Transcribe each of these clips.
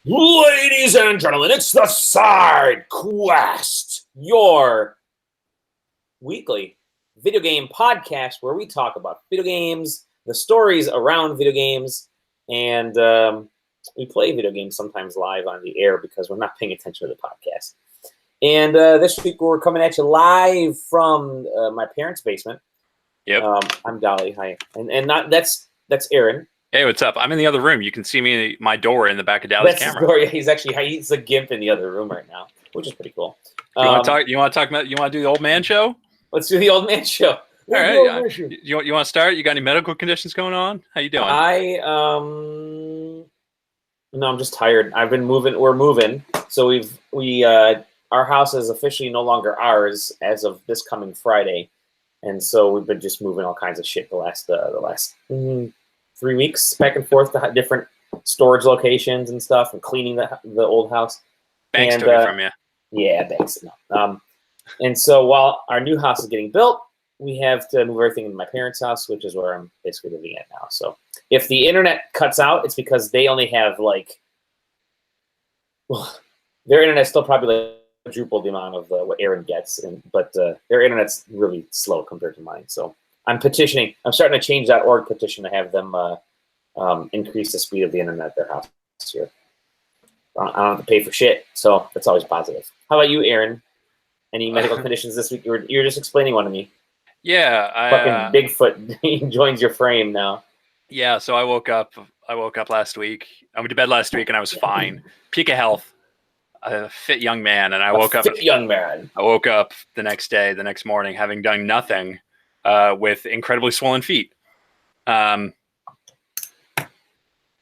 Ladies and gentlemen, it's the SideQuest, your weekly video game podcast where we talk about video games, the stories around video games, and we play video games sometimes live on the air because we're not paying attention to the podcast. And this week we're coming at you live from my parents' basement. Yep. I'm Dolly. Hi, and not that's Aaron. Hey, what's up? I'm in the other room. You can see me, my door in the back of Dallas' That's camera. His door. Yeah, he's a gimp in the other room right now, which is pretty cool. You want to talk? You want to talk about? You want to do the old man show? Let's do the old man show. All right. You want to start? You got any medical conditions going on? How you doing? No, I'm just tired. I've been moving. We're moving, so our house is officially no longer ours as of this coming Friday, and so we've been just moving all kinds of shit the last 3 weeks back and forth to different storage locations and stuff, and cleaning the old house. Banks took it from you. Yeah, thanks. No. And so while our new house is getting built, we have to move everything into my parents' house, which is where I'm basically living at now. So if the internet cuts out, it's because they only have their internet's still probably like quadruple the amount of what Aaron gets, but their internet's really slow compared to mine. So I'm petitioning. I'm starting to change that org petition to have them increase the speed of the internet at their house this year. I don't have to pay for shit, so that's always positive. How about you, Aaron? Any medical conditions this week? You're just explaining one to me. Yeah, fucking Bigfoot joins your frame now. Yeah, so I woke up last week. I went to bed last week and I was fine. Peak of health, a fit young man, and I woke up the next morning, having done nothing, with incredibly swollen feet. And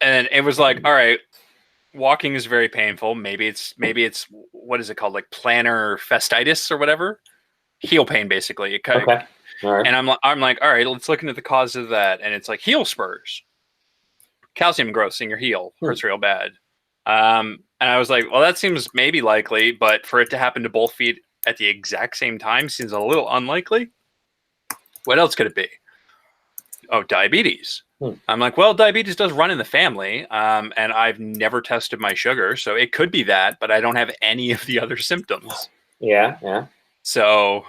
it was like, all right, walking is very painful. Maybe it's what is it called, like plantar fasciitis or whatever, heel pain basically. Okay. All right. And I'm like, all right, let's look into the cause of that. And it's like heel spurs, calcium growth in your heel hurts real bad. And I was like, well, that seems maybe likely, but for it to happen to both feet at the exact same time seems a little unlikely. What else could it be? Oh, diabetes. I'm like, well, diabetes does run in the family, and I've never tested my sugar, so it could be that, but I don't have any of the other symptoms. Yeah. So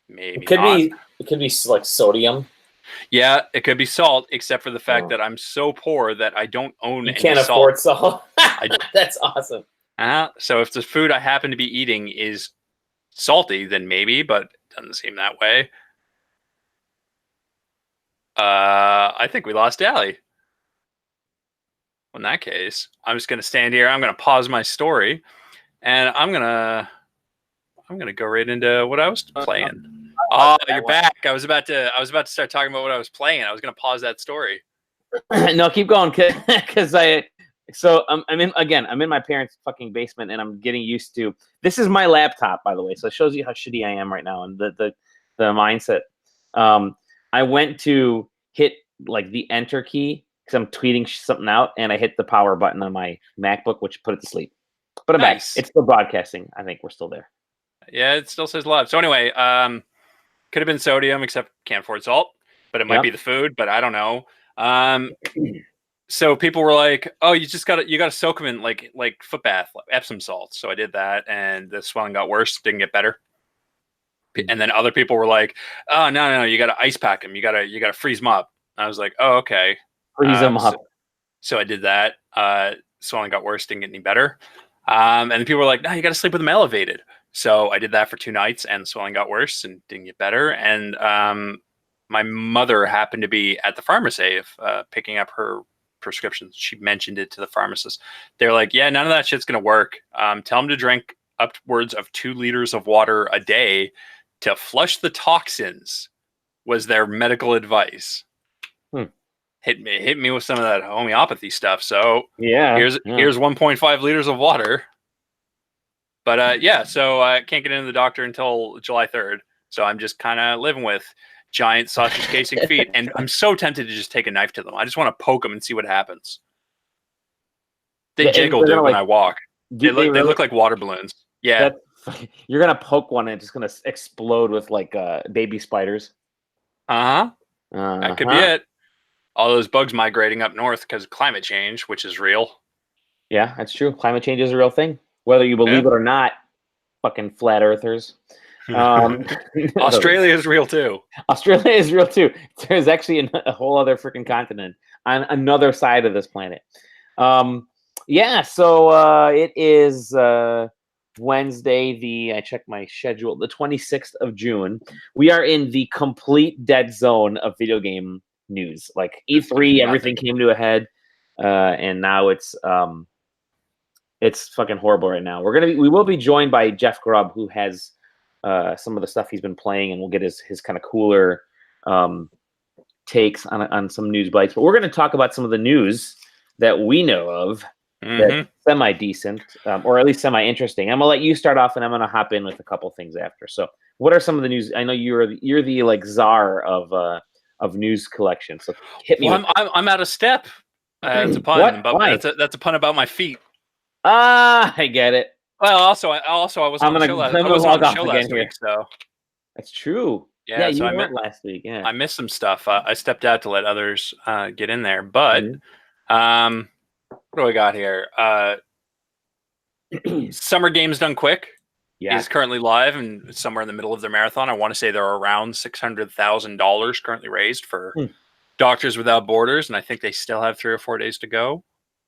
maybe it could be like sodium. Yeah, it could be salt, except for the fact that I'm so poor that I don't own any salt. You can't afford salt. That's awesome. So if the food I happen to be eating is salty, then maybe, but it doesn't seem that way. I think we lost Allie. In that case, I'm just gonna stand here. I'm gonna pause my story, and I'm gonna go right into what I was playing. Oh, you're back. I was about to start talking about what I was playing. I was gonna pause that story. No, keep going, because I'm in my parents' fucking basement, and I'm getting used to. This is my laptop, by the way, so it shows you how shitty I am right now and the mindset. I went to hit like the enter key because I'm tweeting something out, and I hit the power button on my MacBook, which put it to sleep. But I'm back. It's still broadcasting. I think we're still there. Yeah, it still says live. So anyway, could have been sodium, except can't afford salt. But it might be the food. But I don't know. So people were like, "Oh, you got to soak them in like foot bath, like Epsom salts." So I did that, and the swelling got worse. Didn't get better. And then other people were like, "Oh, no, you got to ice pack them. You got to freeze them up." I was like, "Oh, okay." Freeze them up. So I did that. Swelling got worse. Didn't get any better. And then people were like, "No, you got to sleep with them elevated." So I did that for 2 nights, and the swelling got worse and didn't get better. And my mother happened to be at the pharmacy picking up her prescriptions. She mentioned it to the pharmacist. They're like, "Yeah, none of that shit's going to work. Tell them to drink upwards of 2 liters of water a day to flush the toxins," was their medical advice. Hit me with some of that homeopathy stuff. So here's 1.5 liters of water. But so I can't get into the doctor until July 3rd. So I'm just kind of living with giant sausage casing feet, and I'm so tempted to just take a knife to them. I just want to poke them and see what happens. They jiggle, dude, when I walk. They look like water balloons. Yeah. You're gonna poke one and it's just gonna explode with like baby spiders. That could be it. All those bugs migrating up north because of climate change, which is real. Yeah, that's true. Climate change is a real thing, whether you believe it or not. Fucking flat earthers. Australia is real too. Australia is real too. There's actually a whole other freaking continent on another side of this planet. Yeah, so it is Wednesday. I checked my schedule. The 26th of June. We are in the complete dead zone of video game news. Like E3, everything came to a head, and now it's fucking horrible right now. We will be joined by Geoff Grub, who has some of the stuff he's been playing, and we'll get his kind of cooler takes on some news bites. But we're going to talk about some of the news that we know of that's semi-decent, or at least semi-interesting. I'm going to let you start off, and I'm going to hop in with a couple things after. So what are some of the news? I know you're the like czar of news collection. So hit me. Well, I'm out of step. That's a pun. What? That's a pun about my feet. I get it. Well, also I was on the show last week, so that's true. Yeah, you went last week. Yeah, I missed some stuff. I stepped out to let others get in there. But what do we got here? Summer Games Done Quick is currently live and somewhere in the middle of their marathon. I want to say they're around $600,000 currently raised for Doctors Without Borders, and I think they still have 3 or 4 days to go.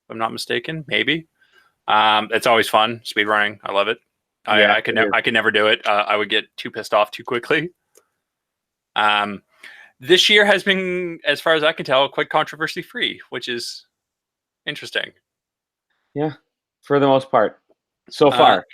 If I'm not mistaken, maybe. It's always fun speedrunning. I love it. I could never do it. I would get too pissed off too quickly. This year has been, as far as I can tell, quite controversy free, which is interesting. Yeah, for the most part. So far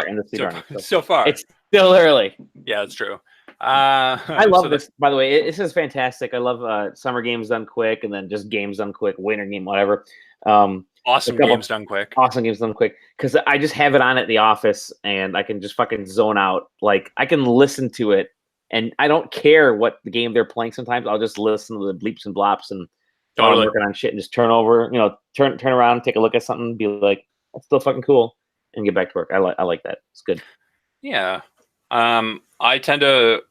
in the speedrunning. So far, it's still early. Yeah, it's true. I love this. By the way, this is fantastic. I love Summer Games Done Quick, and then just Games Done Quick, Winter Game, whatever. Awesome Games Done Quick. Awesome Games Done Quick. Because I just have it on at the office, and I can just fucking zone out. Like, I can listen to it, and I don't care what the game they're playing sometimes. I'll just listen to the bleeps and blops, and while I'm working on shit, and just turn over, turn around, take a look at something, be like, that's still fucking cool, and get back to work. I like that. It's good. Yeah. I tend to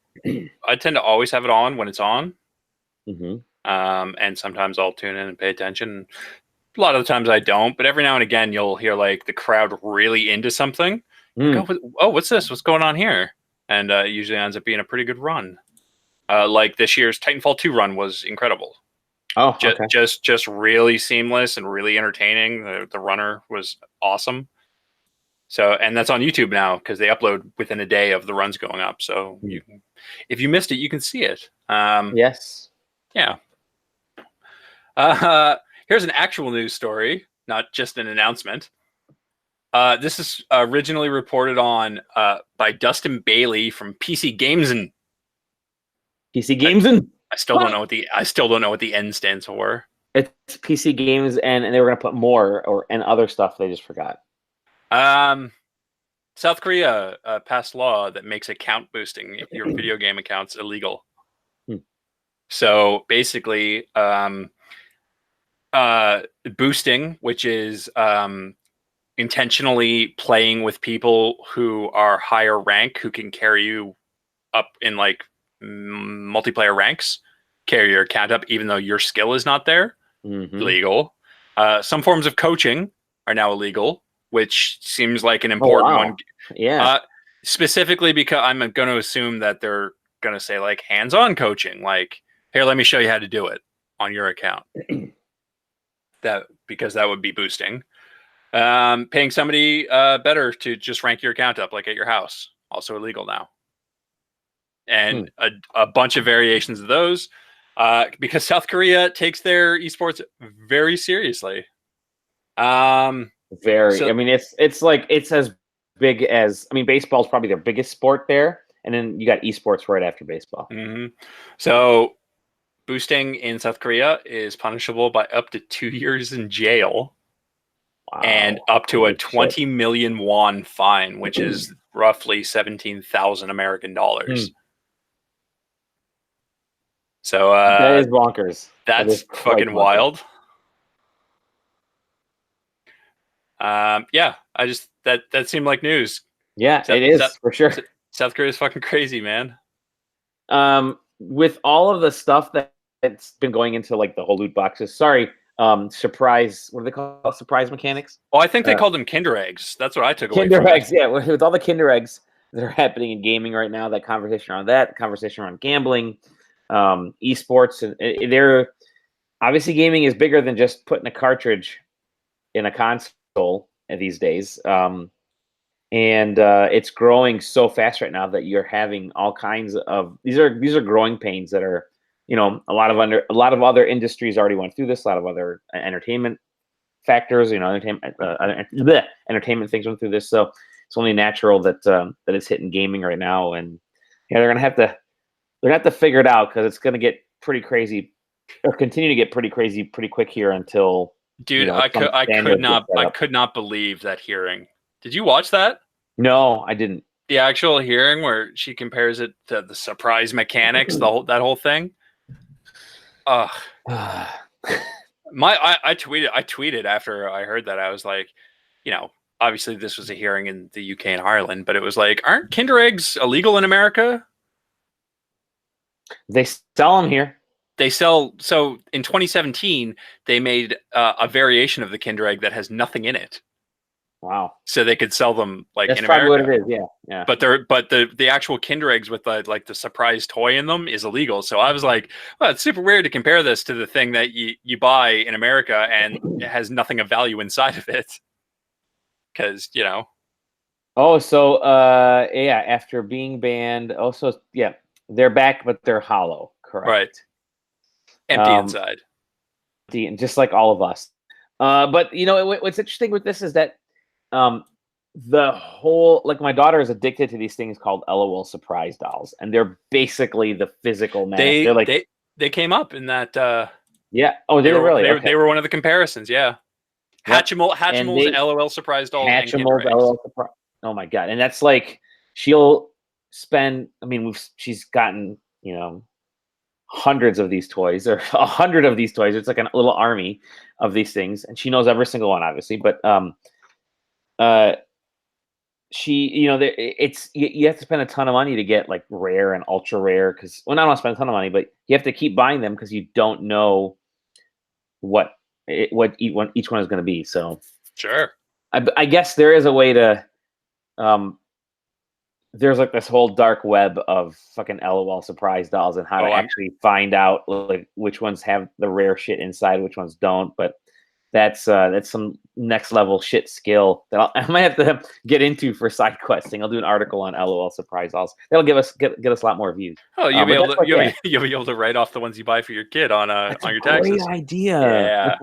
always have it on when it's on. And sometimes I'll tune in and pay attention. A lot of the times I don't, but every now and again you'll hear like the crowd really into something. Like, oh, what's this? What's going on here? And it usually ends up being a pretty good run. Like this year's Titanfall 2 run was incredible. Oh, okay. Just really seamless and really entertaining. The runner was awesome. So, and that's on YouTube now because they upload within a day of the runs going up. So if you missed it, you can see it. Yes. Yeah. Here's an actual news story, not just an announcement. This is originally reported on by Dustin Bailey from PC Gamesin. PC Gamesin. I still don't know what the N stands for. It's PC Games, and they were gonna put more and other stuff they just forgot. South Korea passed law that makes account boosting your video game accounts illegal. So basically, boosting, which is intentionally playing with people who are higher rank, who can carry you up in like multiplayer ranks, carry your account up even though your skill is not there. Illegal. Some forms of coaching are now illegal, which seems like an important one. Yeah. Specifically because I'm going to assume that they're going to say like hands-on coaching, like, here, let me show you how to do it on your account. Because that would be boosting. Paying somebody better to just rank your account up, like at your house, also illegal now. And a bunch of variations of those, because South Korea takes their esports very seriously. I mean, it's like, it's as big as, I mean, baseball is probably their biggest sport there, and then you got esports right after baseball. So boosting in South Korea is punishable by up to 2 years in jail. Wow. And up to a 20 million won fine, which is roughly 17,000 American dollars. So that is bonkers. That's fucking wild. Yeah, I just that seemed like news. Yeah, it is for sure. South Korea is fucking crazy, man. With all of the stuff that's been going into like the whole loot boxes. Sorry, surprise. What do they call it? Surprise mechanics? Oh, I think they called them Kinder Eggs. That's what I took away Kinder from eggs, it. yeah. With all the Kinder eggs that are happening in gaming right now, that conversation around that, the conversation around gambling, esports, and they're obviously gaming is bigger than just putting a cartridge in a console these days. And it's growing so fast right now that you're having all kinds of these are growing pains that are, a lot of other industries already went through this. A lot of other entertainment factors, entertainment things went through this. So it's only natural that that it's hitting gaming right now, and they're gonna have to figure it out because it's gonna get pretty crazy, or continue to get pretty crazy pretty quick here until Dude, I could not believe that hearing. Did you watch that? No, I didn't. The actual hearing where she compares it to the surprise mechanics, that whole thing. Ugh. I tweeted after I heard that. I was like, obviously this was a hearing in the UK and Ireland, but it was like, aren't Kinder eggs illegal in America? They sell them here. So in 2017 they made a variation of the Kinder egg that has nothing in it. Wow. So they could sell them That's in probably America. what it is. Yeah. But the actual Kinder eggs with the surprise toy in them is illegal. So I was like, well, it's super weird to compare this to the thing that you buy in America and it has nothing of value inside of it. Because, Oh, so yeah, after being banned, also yeah, they're back, but they're hollow. Correct. Right. Empty inside. Just like all of us. But what's interesting with this is that the whole, like, my daughter is addicted to these things called LOL surprise dolls, and they're basically the physical mask. They're like they came up in that. Yeah. Oh, they really? They were one of the comparisons. Yeah. Yep. Hatchimals, LOL surprise dolls, Hatchimals, LOL surprise. Oh my god! And that's like she'll spend. I mean, she's gotten hundreds of these toys, or 100 of these toys. It's like a little army of these things, and she knows every single one, obviously. But she, it's you have to spend a ton of money to get like rare and ultra rare, because I don't want to spend a ton of money, but you have to keep buying them because you don't know what each one is going to be. So sure, I guess there is a way to there's like this whole dark web of fucking LOL surprise dolls and how to actually find out like which ones have the rare shit inside, which ones don't. But that's some next level shit skill that I might have to get into for side questing. I'll do an article on LOL surprise dolls. That'll get us a lot more views. Oh, you'll be able to write off the ones you buy for your kid on your taxes. Great idea. Yeah.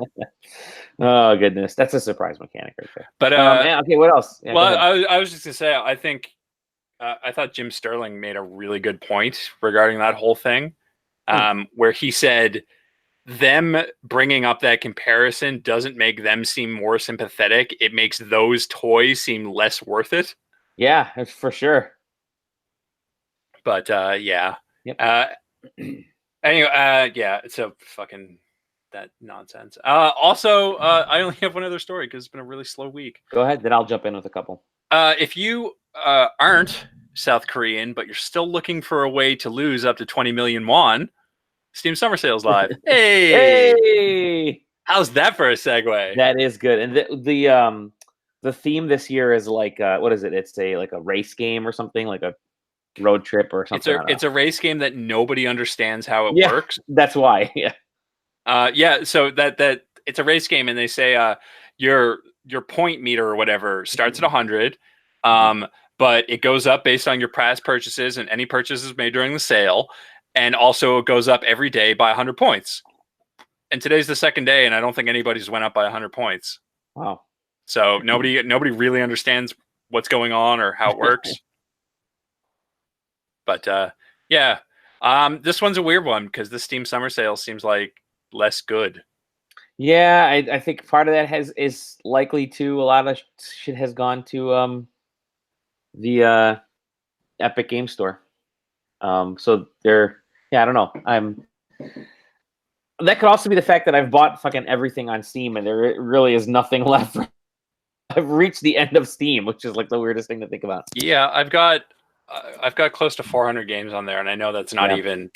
Oh goodness, that's a surprise mechanic right there. But okay, what else? Yeah, well, I was just gonna say, I think I thought Jim Sterling made a really good point regarding that whole thing, where he said them bringing up that comparison doesn't make them seem more sympathetic. It makes those toys seem less worth it. Yeah, that's for sure. But yeah. Yep. Anyway, yeah, it's a fucking that nonsense. Also, I only have one other story because it's been a really slow week. Go ahead, then I'll jump in with a couple. If you aren't South Korean, but you're still looking for a way to lose up to 20 million won, Steam Summer Sales live. Hey! How's that for a segue? That is good. And the theme this year is like what is it? It's like a race game or something, like a road trip or something. It's a race game that nobody understands how it works. That's why. Yeah. So that it's a race game, and they say your point meter or whatever starts at 100, but it goes up based on your past purchases and any purchases made during the sale, and also it goes up every day by 100 points. And today's the second day, and I don't think anybody's went up by 100 points. Wow. So nobody really understands what's going on or how it works. But yeah, this one's a weird one because the Steam Summer Sale seems like less good. Yeah, I think part of that is likely to a lot of shit has gone to the Epic Game Store. So I don't know. That could also be the fact that I've bought fucking everything on Steam and there really is nothing left. I've reached the end of Steam, which is like the weirdest thing to think about. Yeah, I've got close to 400 games on there, and I know that's not even.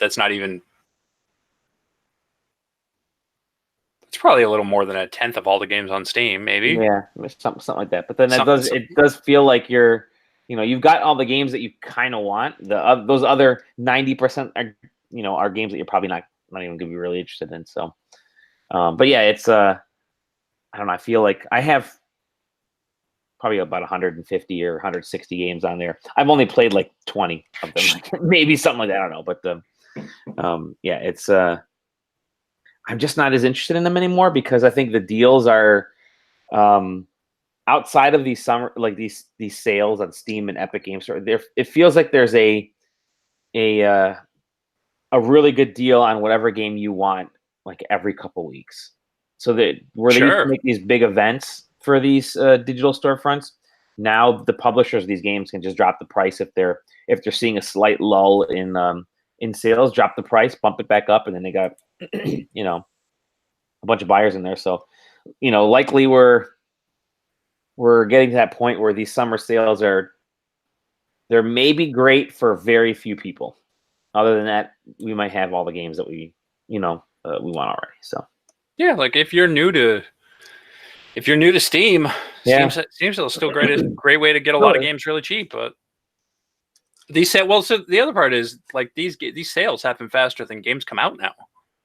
It's probably a little more than a tenth of all the games on Steam, maybe. Yeah, something like that. But then it does feel like you've got all the games that you kind of want. Those other 90% are games that you're probably not even gonna be really interested in. So, but yeah, it's I don't know. I feel like I have probably about 150 or 160 games on there. I've only played like 20 of them, maybe something like that. I don't know, but yeah, it's I'm just not as interested in them anymore because I think the deals are outside of these summer, like these sales on Steam and Epic Games Store. It feels like there's a really good deal on whatever game you want, like every couple weeks. So that where they used to make these big events for these digital storefronts, now the publishers of these games can just drop the price if they're seeing a slight lull in sales, drop the price, bump it back up, and then they got a bunch of buyers in there. So likely we're getting to that point where these summer sales they're maybe great for very few people. Other than that, we might have all the games that we want already. So yeah, like if you're new to Steam, Steam's still great way to get a lot of games really cheap. But these so the other part is like these sales happen faster than games come out now.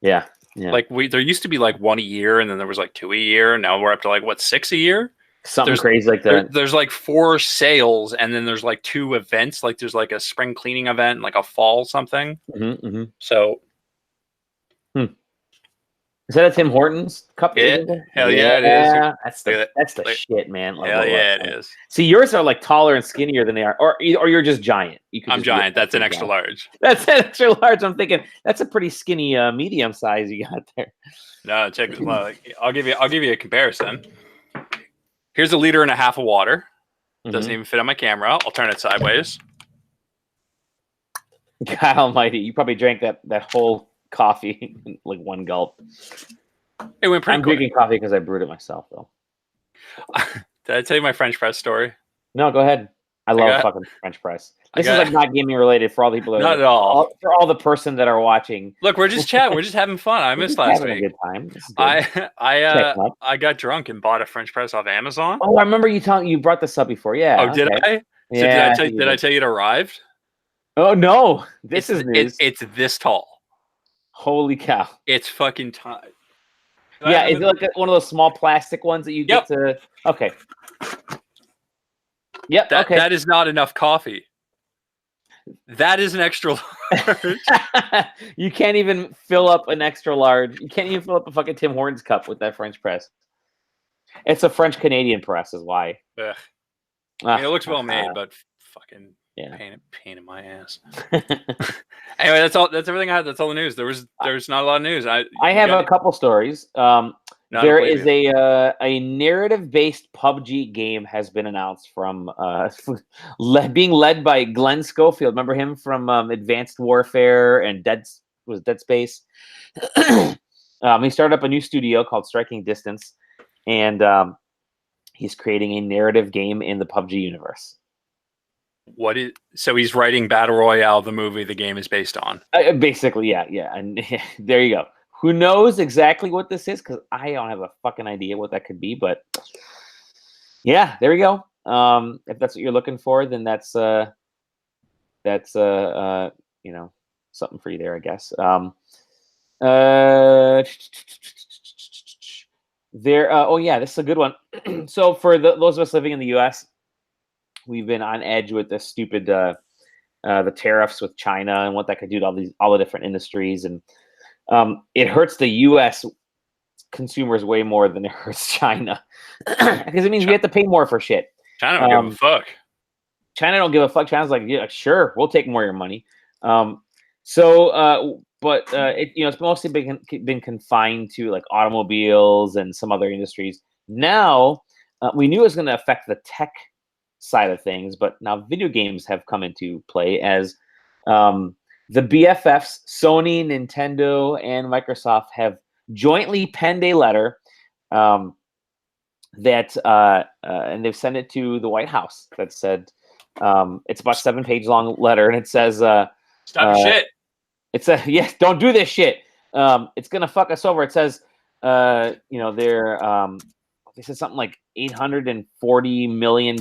Yeah. Like there used to be like 1 a year, and then there was like 2 a year. Now we're up to like 6 a year. Something crazy like that. There's like 4 sales, and then there's like 2 events. Like there's like a spring cleaning event, like a fall something. Mm-hmm. So, is that a Tim Hortons cup? Yeah, hell yeah, it is. That's the shit, man. Hell yeah, it is. See, yours are like taller and skinnier than they are, or you're just giant. I'm giant. That's an extra large. That's an extra large. I'm thinking that's a pretty skinny medium size you got there. No, check this out. I'll give you a comparison. Here's a liter and a half of water. Doesn't even fit on my camera. I'll turn it sideways. God almighty, you probably drank that whole coffee in like one gulp. It went pretty I'm quick. drinking coffee because I brewed it myself, though. Did I tell you my French press story? No, go ahead. I love fucking French press. This is like not gaming related for all the people that not at all. For all the person that are watching. Look, we're just chatting. We're just having fun. I missed last week. A good time. I got drunk and bought a French press off Amazon. Oh, I remember you brought this up before. Yeah. Oh, did I? So yeah. Did I tell you it arrived? Oh no, this is news. It's this tall. Holy cow! It's fucking tight. Yeah, is it like one of those small plastic ones that you get to? Okay. Yep. That is not enough coffee. That is an extra large. You can't even fill up an extra large. You can't even fill up a fucking Tim Hortons cup with that French press. It's a French Canadian press, is why. I mean, it looks well made, but fucking pain in my ass. Anyway, that's all. That's everything I had. That's all the news. There's not a lot of news. I have a couple stories. There is a narrative-based PUBG game has been announced from being led by Glenn Schofield. Remember him from Advanced Warfare and Dead Space? He started up a new studio called Striking Distance, and he's creating a narrative game in the PUBG universe. So he's writing Battle Royale, the movie the game is based on. Basically, yeah, and there you go. Who knows exactly what this is? Because I don't have a fucking idea what that could be. But yeah, there you go. If that's what you're looking for, then that's something for you there, I guess. This is a good one. So for those of us living in the U.S., we've been on edge with the stupid the tariffs with China and what that could do to all the different industries, and it hurts the U.S. consumers way more than it hurts China, because it means we have to pay more for shit. China don't give a fuck. China don't give a fuck. China's like, yeah, sure, we'll take more of your money. But it's mostly been confined to like automobiles and some other industries. Now we knew it was going to affect the tech side of things, but now video games have come into play as the BFFs, Sony, Nintendo, and Microsoft have jointly penned a letter and they've sent it to the White House that said, it's about 7-page long letter, and it says, stop shit. It says, yes, don't do this shit. It's going to fuck us over. It says, they said something like $840 million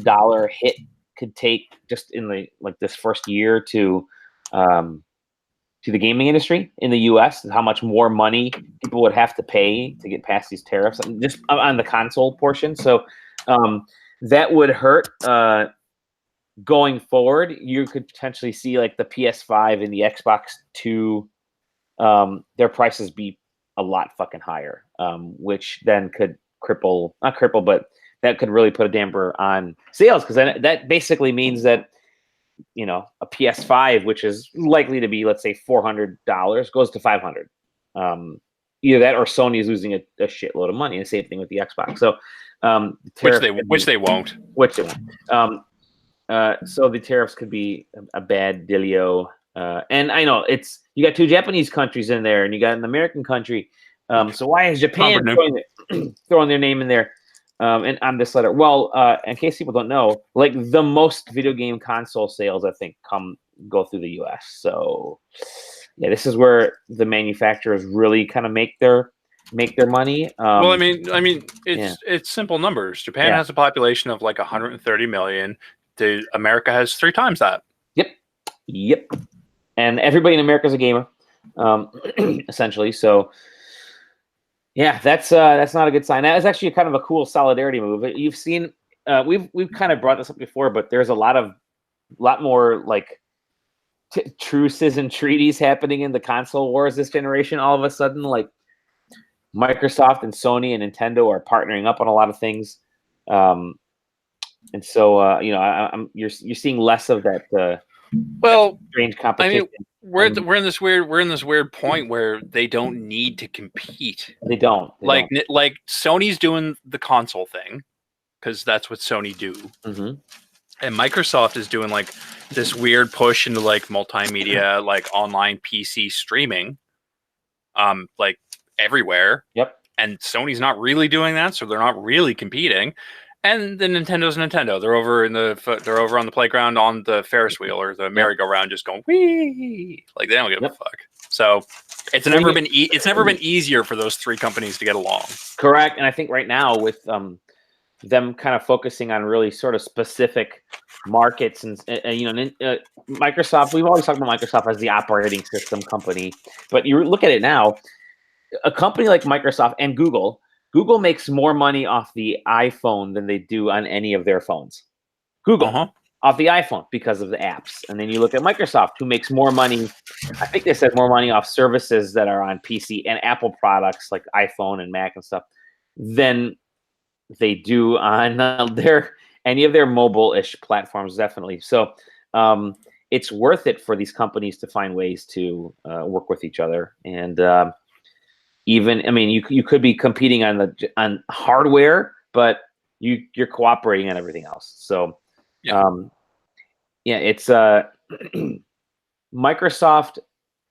hit could take just in this first year to the gaming industry in the U.S. and how much more money people would have to pay to get past these tariffs, just on the console portion. So that would hurt. Going forward, you could potentially see like the PS5 and the Xbox 2, their prices be a lot fucking higher, which then could not cripple, but that could really put a damper on sales, because then that basically means that a PS5, which is likely to be, let's say, $400, goes to $500. Either that or Sony is losing a shitload of money. And the same thing with the Xbox. So, which they won't. So the tariffs could be a bad dealio. And I know you got two Japanese countries in there, and you got an American country. So why is Japan throwing their name in there? And on this letter, well, in case people don't know, like the most video game console sales, I think, go through the U.S. So, yeah, this is where the manufacturers really kind of make their money. Well, I mean, it's simple numbers. Japan has a population of like 130 million. America has 3 times that. Yep. And everybody in America is a gamer, essentially. So. Yeah, that's not a good sign. That is actually kind of a cool solidarity move. You've seen, we've kind of brought this up before, but there's a lot more like truces and treaties happening in the console wars this generation. All of a sudden, like Microsoft and Sony and Nintendo are partnering up on a lot of things, and so you're seeing less of that. Strange competition. We're in this weird point where they don't need to compete. They don't. Like Sony's doing the console thing because that's what Sony do, and Microsoft is doing like this weird push into like multimedia, like online PC streaming, like everywhere. Yep. And Sony's not really doing that, so they're not really competing. And the Nintendo's Nintendo. They're over on the playground on the Ferris wheel or the merry-go-round, just going wee. Like they don't give a fuck. So it's never been easier for those 3 companies to get along. Correct. And I think right now with them kind of focusing on really sort of specific markets and Microsoft. We've always talked about Microsoft as the operating system company, but you look at it now, a company like Microsoft and Google. Google makes more money off the iPhone than they do on any of their phones. Google off the iPhone because of the apps. And then you look at Microsoft, who makes more money. I think they said more money off services that are on PC and Apple products like iPhone and Mac and stuff than they do on any of their mobile-ish platforms, definitely. So it's worth it for these companies to find ways to work with each other. And you could be competing on hardware, but you're cooperating on everything else. So, it's Microsoft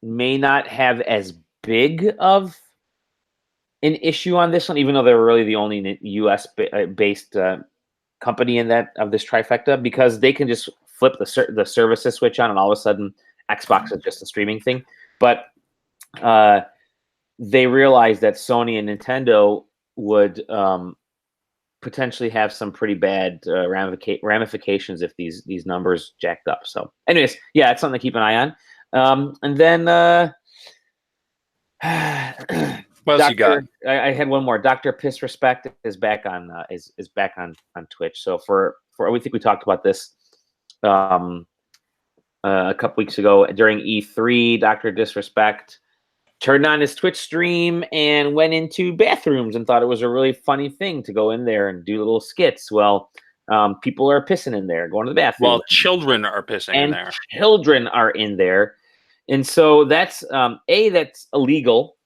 may not have as big of an issue on this one, even though they're really the only U.S. based company in this trifecta, because they can just flip the services switch on, and all of a sudden Xbox is just a streaming thing. But they realized that Sony and Nintendo would potentially have some pretty bad ramifications if these numbers jacked up. So, anyways, yeah, it's something to keep an eye on. And then, what else you got? I had one more. Dr. Piss Respect is back on is back on Twitch. So for we think we talked about this a couple weeks ago during E3. Dr. Disrespect turned on his Twitch stream and went into bathrooms and thought it was a really funny thing to go in there and do little skits. Well, people are pissing in there, going to the bathroom. Well, children are pissing in there. Children are in there. And so that's, that's illegal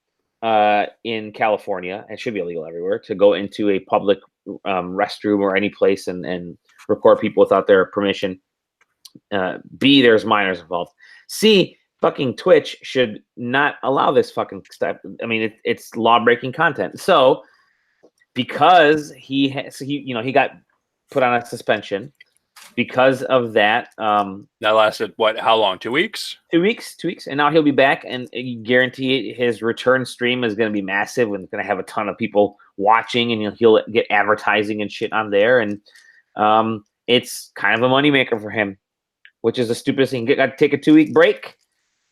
in California. It should be illegal everywhere to go into a public restroom or any place and record people without their permission. B, there's minors involved. C, fucking Twitch should not allow this fucking stuff. I mean, it's law-breaking content. So, because he got put on a suspension, because of that. That lasted what? How long? 2 weeks? 2 weeks, and now he'll be back, and you guarantee his return stream is going to be massive, and it's going to have a ton of people watching, and he'll get advertising and shit on there, and it's kind of a moneymaker for him, which is the stupidest thing. Got to take a 2 week break,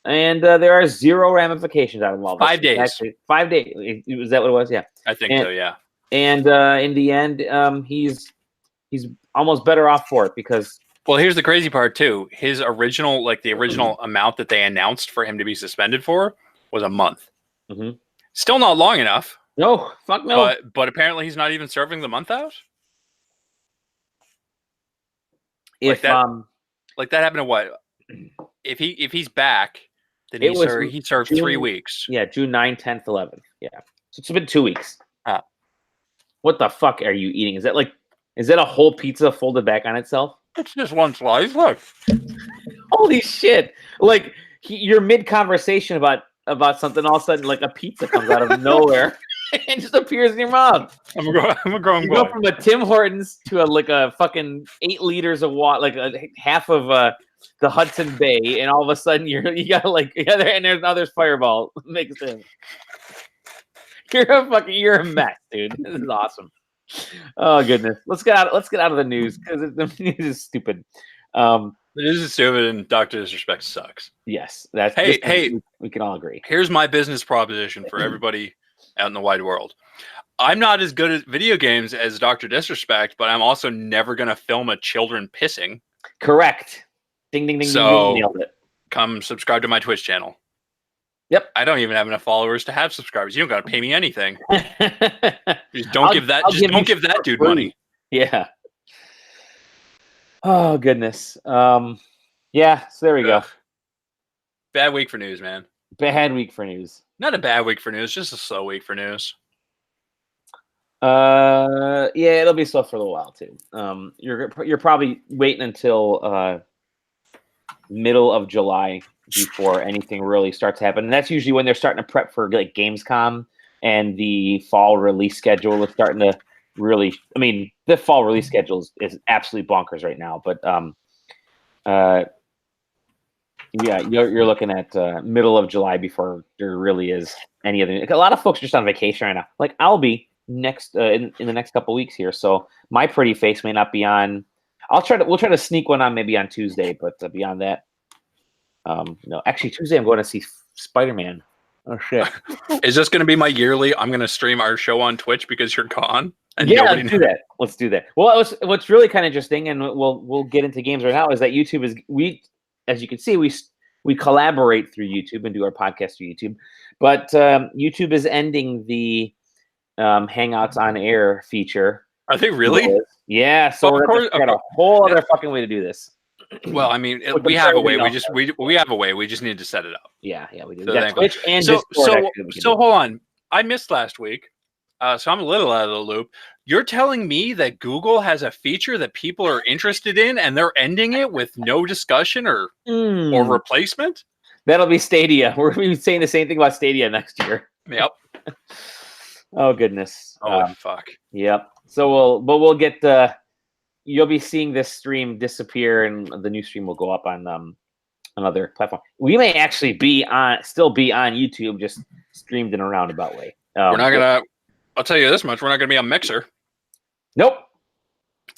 and there are zero ramifications out of all this. 5 days. Actually, 5 days. Was that what it was? Yeah, I think so. Yeah. And in the end, he's almost better off for it because. Well, here's the crazy part too. His original, the original amount that they announced for him to be suspended for was a month. Mm-hmm. Still not long enough. No, fuck no. But apparently he's not even serving the month out. If that happened to what? If he's back, then he served June, 3 weeks. Yeah, June 9th, 10th, 11th. Yeah, so it's been 2 weeks. What the fuck are you eating? Is that a whole pizza folded back on itself? It's just one slice. Look. Holy shit! You're mid conversation about something, all of a sudden, a pizza comes out of nowhere and just appears in your mouth. I'm a growing boy. You go from a Tim Hortons to a fucking 8 liters of water, half of the Hudson Bay, and all of a sudden you got and there's Fireball mixed in. You're a mess, dude. This is awesome. Oh goodness, let's get out of the news because the news is stupid. The news is stupid, and Dr. Disrespect sucks. Yes, we can all agree. Here's my business proposition for everybody out in the wide world. I'm not as good at video games as Dr. Disrespect, but I'm also never going to film a children pissing. Correct. Ding ding ding. So ding, nailed it. Come subscribe to my Twitch channel. Yep. I don't even have enough followers to have subscribers. You don't got to pay me anything. Just don't give that dude money. Yeah. Oh goodness. Yeah. So there we go. Bad week for news, man. Bad week for news. Not a bad week for news, just a slow week for news. Yeah, it'll be slow for a little while too. You're probably waiting until middle of July before anything really starts happening. And that's usually when they're starting to prep for Gamescom, and the fall release schedule is starting to really. I mean, the fall release schedule is absolutely bonkers right now. But yeah, you're looking at middle of July before there really is any other. A lot of folks are just on vacation right now. I'll be next in the next couple weeks here, so my pretty face may not be on. We'll try to sneak one on maybe on Tuesday, but beyond that. No, actually Tuesday I'm going to see Spider-Man. Oh shit! Is this going to be my yearly? I'm going to stream our show on Twitch because you're gone. And yeah, let's do that. Well, what's really kind of interesting, and we'll get into games right now, is that YouTube is as you can see, we collaborate through YouTube and do our podcast through YouTube, but YouTube is ending the Hangouts on Air feature. Are they really? Yeah. So we're going to figure out a whole other fucking way to do this. Well, I mean, we have a way. We have a way. We just need to set it up. Yeah, we do. So, Twitch and so hold on. I missed last week, so I'm a little out of the loop. You're telling me that Google has a feature that people are interested in, and they're ending it with no discussion or replacement? That'll be Stadia. We're going to be saying the same thing about Stadia next year. Yep. Oh goodness. Oh fuck. Yep. So we'll get you'll be seeing this stream disappear, and the new stream will go up on another platform. We may actually still be on YouTube, just streamed in a roundabout way. We're not gonna. I'll tell you this much: we're not gonna be on Mixer. Nope.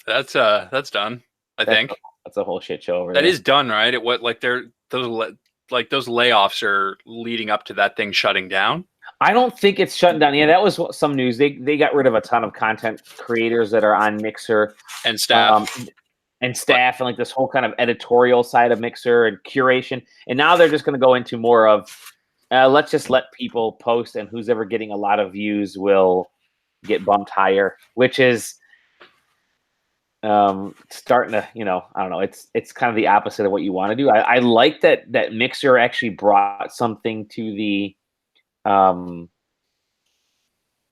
That's done. I think that's a whole shit show over there. That is done, right? Those layoffs are leading up to that thing shutting down. I don't think it's shutting down. Yeah, that was some news. They got rid of a ton of content creators that are on Mixer and staff, and this whole kind of editorial side of Mixer and curation. And now they're just going to go into more of let's just let people post, and who's ever getting a lot of views will get bumped higher, which is starting to, I don't know. It's kind of the opposite of what you want to do. I like that Mixer actually brought something to the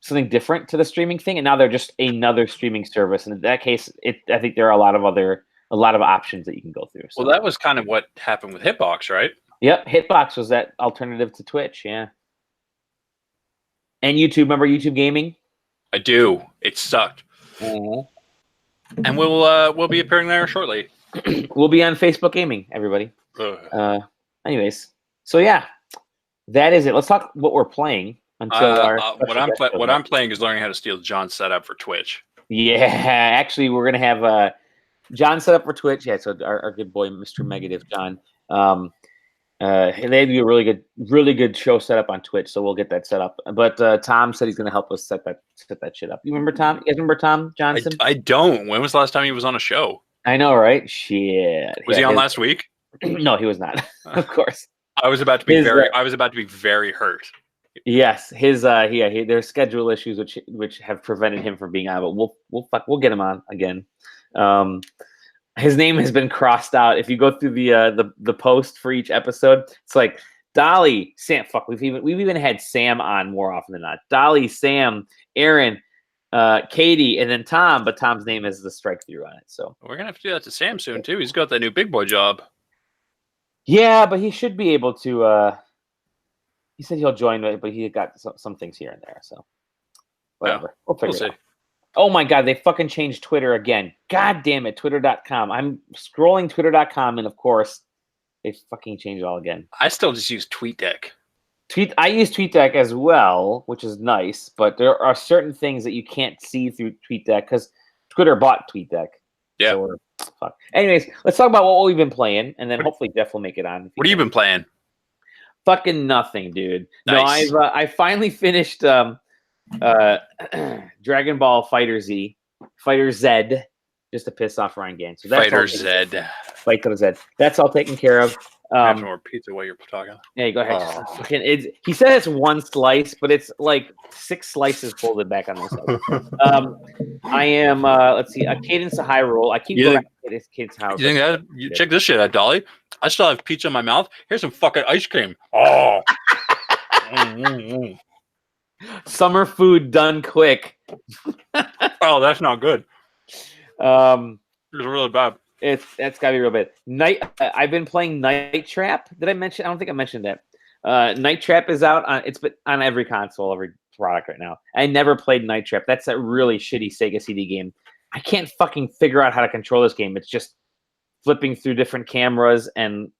something different to the streaming thing, and now they're just another streaming service. And in that case, I think there are a lot of options that you can go through. So. Well, that was kind of what happened with Hitbox, right? Yep, Hitbox was that alternative to Twitch, yeah. And YouTube, remember YouTube Gaming? I do. It sucked. Mm-hmm. And we'll be appearing there shortly. We'll be on Facebook Gaming, everybody. Anyways, so yeah, that is it. Let's talk what we're playing until what I'm playing is learning how to steal John's setup for Twitch. Yeah, actually, we're gonna have John set up for Twitch. Yeah, so our good boy, Mr. Megadeth John. They do a really good show setup on Twitch, so we'll get that set up. But Tom said he's gonna help us set that shit up. You remember Tom? You guys remember Tom Johnson? I don't. When was the last time he was on a show? I know, right? Shit. Was he on last week? No, he was not. Of course. I was about to be very hurt. Yes, there's schedule issues which have prevented him from being on, but we'll get him on again. His name has been crossed out. If you go through the post for each episode, it's like Dolly, Sam. Fuck, we've even had Sam on more often than not. Dolly, Sam, Aaron, Katie, and then Tom. But Tom's name is the strike through on it. So we're gonna have to do that to Sam soon too. He's got that new big boy job. Yeah, but he should be able to. He said he'll join, but he got some things here and there. So whatever, we'll figure it out. Oh my God, they fucking changed Twitter again. God damn it, Twitter.com. I'm scrolling Twitter.com, and of course, they fucking changed it all again. I still just use TweetDeck. I use TweetDeck as well, which is nice, but there are certain things that you can't see through TweetDeck because Twitter bought TweetDeck. Yeah. So fuck. Anyways, let's talk about what we've been playing, and then hopefully Jeff will make it on. What have you been playing? Fucking nothing, dude. Nice. No, I finally finished Dragon Ball Fighter Z, just to piss off Ryan Gant. So that's Fighter Z. That's all taken care of. Have some more pizza while you're talking. Yeah, go ahead. Oh. He said it's one slice, but it's like 6 slices folded back on themselves. I am. Let's see. A Cadence of Hyrule. I keep going back to Cadence of Hyrule. You think that? You check this shit out, Dolly. I still have pizza in my mouth. Here's some fucking ice cream. Oh. Summer food done quick. Oh, that's not good. It's really bad. That's gotta be real bad. I've been playing Night Trap. Did I mention? I don't think I mentioned that. Night Trap is out on. It's been on every console, every product right now. I never played Night Trap. That's a really shitty Sega CD game. I can't fucking figure out how to control this game. It's just flipping through different cameras, and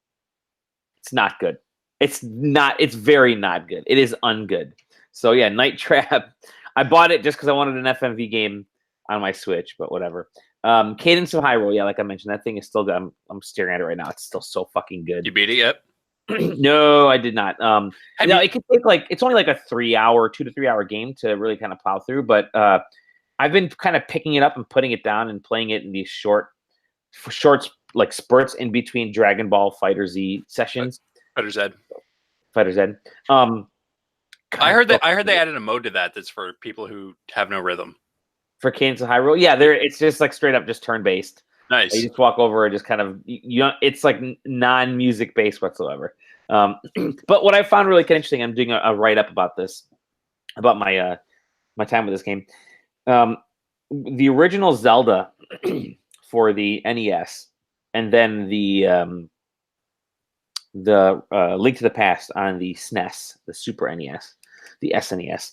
it's not good. It's very not good. It is ungood. So yeah, Night Trap. I bought it just because I wanted an FMV game on my Switch, but whatever. Cadence of Hyrule, yeah, like I mentioned, that thing is still good. I'm staring at it right now. It's still so fucking good. You beat it yet? No, I did not. It could take it's only like a 2 to 3 hour game to really kind of plow through, but I've been kind of picking it up and putting it down and playing it in these shorts like spurts in between Dragon Ball Fighter Z sessions. Fighter Z. I heard they added a mode to that's for people who have no rhythm. For Cadence of Hyrule, yeah, it's just like straight up just turn based. Nice. You just walk over and just kind of it's like non-music based whatsoever. But what I found really kind of interesting, I'm doing a write up about this, about my time with this game. The original Zelda for the NES, and then the Link to the Past on the SNES, the Super NES, the SNES.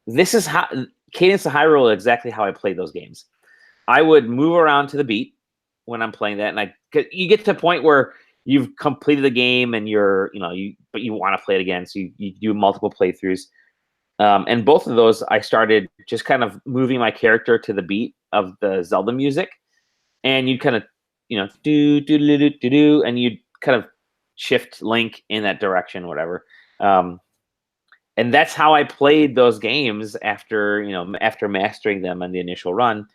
This is how Cadence of Hyrule is exactly how I played those games. I would move around to the beat when I'm playing that, and you get to a point where you've completed the game and but you want to play it again, so you do multiple playthroughs. And both of those, I started just kind of moving my character to the beat of the Zelda music, and you'd kind of do do do do do do, and you'd kind of shift Link in that direction, whatever. And that's how I played those games after mastering them on the initial run.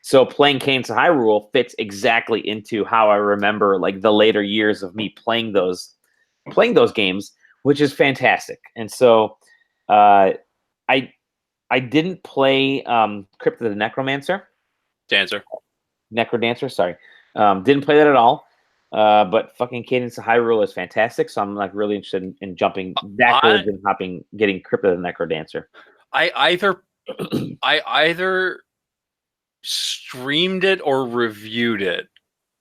So playing Cadence of Hyrule fits exactly into how I remember like the later years of me playing those games, which is fantastic. And so I didn't play Crypt of the Necrodancer. Necrodancer, sorry. Didn't play that at all. But fucking Cadence of Hyrule is fantastic, so I'm like really interested in jumping backwards and hopping, getting Crypt of the Necrodancer. I either streamed it or reviewed it,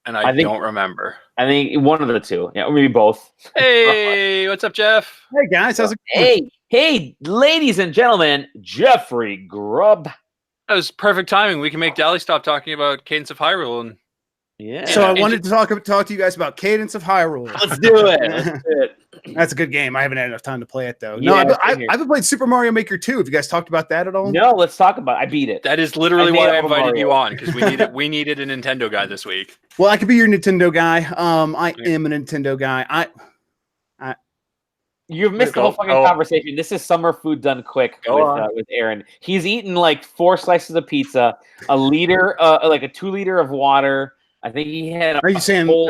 and I don't remember. I think one of the two, yeah, or maybe both. Hey, what's up, Jeff? Hey guys, how's it going? Hey, ladies and gentlemen, Geoffrey Grub. That was perfect timing. We can make Dally stop talking about Cadence of Hyrule. And Yeah. So I wanted to talk to you guys about Cadence of Hyrule. Let's do it. Let's do it. That's a good game. I haven't had enough time to play it though. Yeah, No, I haven't played Super Mario Maker 2. Have you guys talked about that at all? No, let's talk about it. I beat it. that is literally I why made I up a invited Mario. you on, because we needed a Nintendo guy this week. Well, I could be your Nintendo guy. I am a Nintendo guy. You've missed the whole fucking conversation. This is summer food done quick with Aaron. He's eaten like 4 slices of pizza, a liter, like a 2 liter of water. I think he had. Are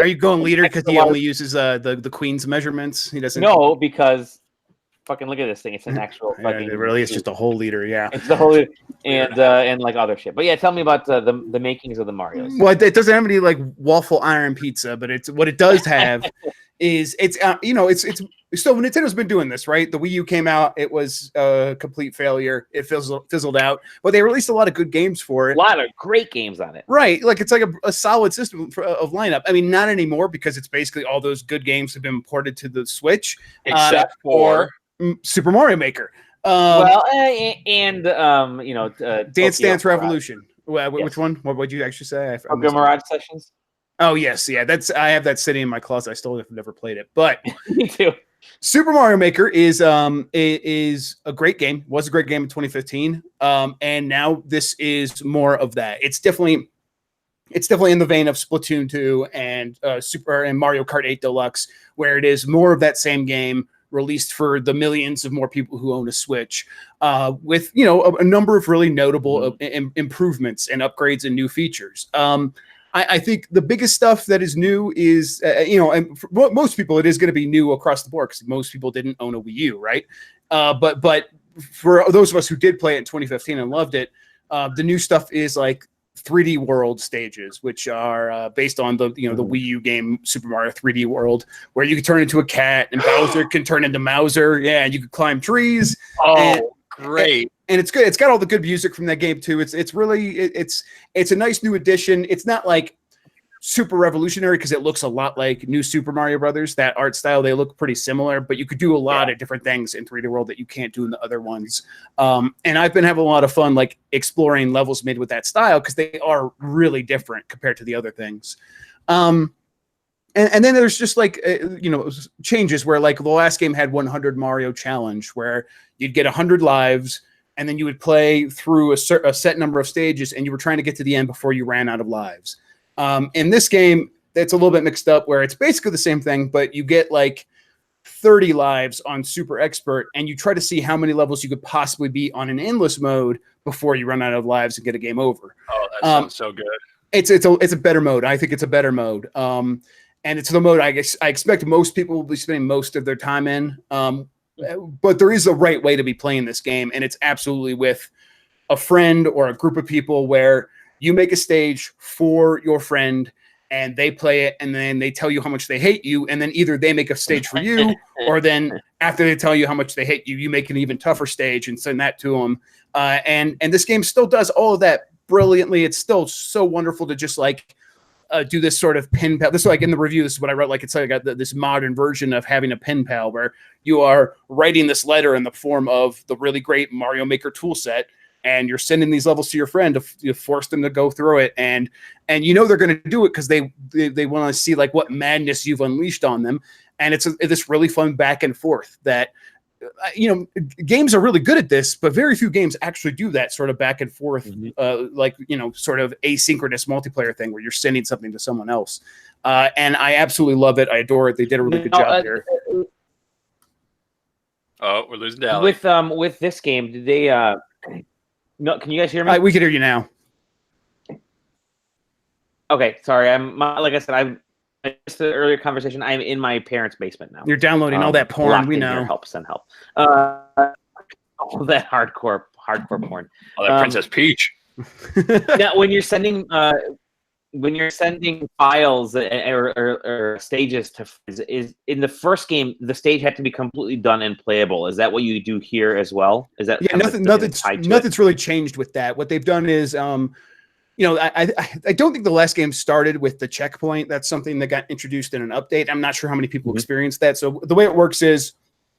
you going liter because he only uses the Queen's measurements? He doesn't. No, because fucking look at this thing. It's an actual fucking. It really is just a whole liter. Yeah, it's the whole liter, and like other shit. But yeah, tell me about the makings of the Marios. Well, it doesn't have any like waffle iron pizza, but what it does have is it's so Nintendo's been doing this, right? The Wii U came out, it was a complete failure. It fizzled out, but they released a lot of good games for it. A lot of great games on it, right? Like it's like a solid system of lineup. I mean, not anymore because it's basically all those good games have been ported to the Switch, except for Super Mario Maker. Dance Dance Revolution. Which one? What would you actually say? Tokyo Mirage Sessions. Oh yes, yeah. I have that sitting in my closet. I still have never played it, but me too. Super Mario Maker is a great game. Was a great game in 2015, and now this is more of that. It's definitely in the vein of Splatoon 2 and Mario Kart 8 Deluxe, where it is more of that same game released for the millions of more people who own a Switch, with a number of really notable improvements and upgrades and new features. I think the biggest stuff that is new is, and for most people, it is going to be new across the board because most people didn't own a Wii U, right? But for those of us who did play it in 2015 and loved it, the new stuff is like 3D World stages, which are based on the Wii U game Super Mario 3D World, where you can turn into a cat and Bowser can turn into Mauser. Yeah, and you can climb trees. Great. And it's good. It's got all the good music from that game too. It's really a nice new addition. It's not like super revolutionary because it looks a lot like New Super Mario Brothers. That art style, they look pretty similar, but you could do a lot of different things in 3D World that you can't do in the other ones. And I've been having a lot of fun like exploring levels made with that style because they are really different compared to the other things. And then there's just like changes where like the last game had 100 Mario Challenge where you'd get 100 lives. And then you would play through a set number of stages, and you were trying to get to the end before you ran out of lives. In this game, it's a little bit mixed up, where it's basically the same thing, but you get like 30 lives on Super Expert, and you try to see how many levels you could possibly beat on an endless mode before you run out of lives and get a game over. Oh, that sounds so good. It's a better mode. I think it's a better mode. And it's the mode I expect most people will be spending most of their time in. But there is a right way to be playing this game, and it's absolutely with a friend or a group of people where you make a stage for your friend and they play it, and then they tell you how much they hate you, and then either they make a stage for you, or then after they tell you how much they hate you, you make an even tougher stage and send that to them. And this game still does all of that brilliantly. It's still so wonderful to just like do this sort of pen pal. This is like in the review. This is what I wrote. Like it's like this modern version of having a pen pal where you are writing this letter in the form of the really great Mario Maker tool set, and you're sending these levels to your friend to force them to go through it. And they're going to do it because they want to see like what madness you've unleashed on them. And it's this really fun back and forth that, games are really good at this, but very few games actually do that sort of back and forth, sort of asynchronous multiplayer thing where you're sending something to someone else. And I absolutely love it. I adore it. They did a really good job here. Oh, we're losing Dally. With this game, did they? No, can you guys hear me? We can hear you now. Okay, sorry. Like I said, I missed the earlier conversation. I'm in my parents' basement now. You're downloading all that porn. We know. Send help. All that hardcore porn. Oh, that Princess Peach. Now, when you're sending files or stages to is in the first game, the stage had to be completely done and playable. Is that what you do here as well? Is that nothing's really changed with that. What they've done is I don't think the last game started with the checkpoint. That's something that got introduced in an update. I'm not sure how many people experienced that. So the way it works is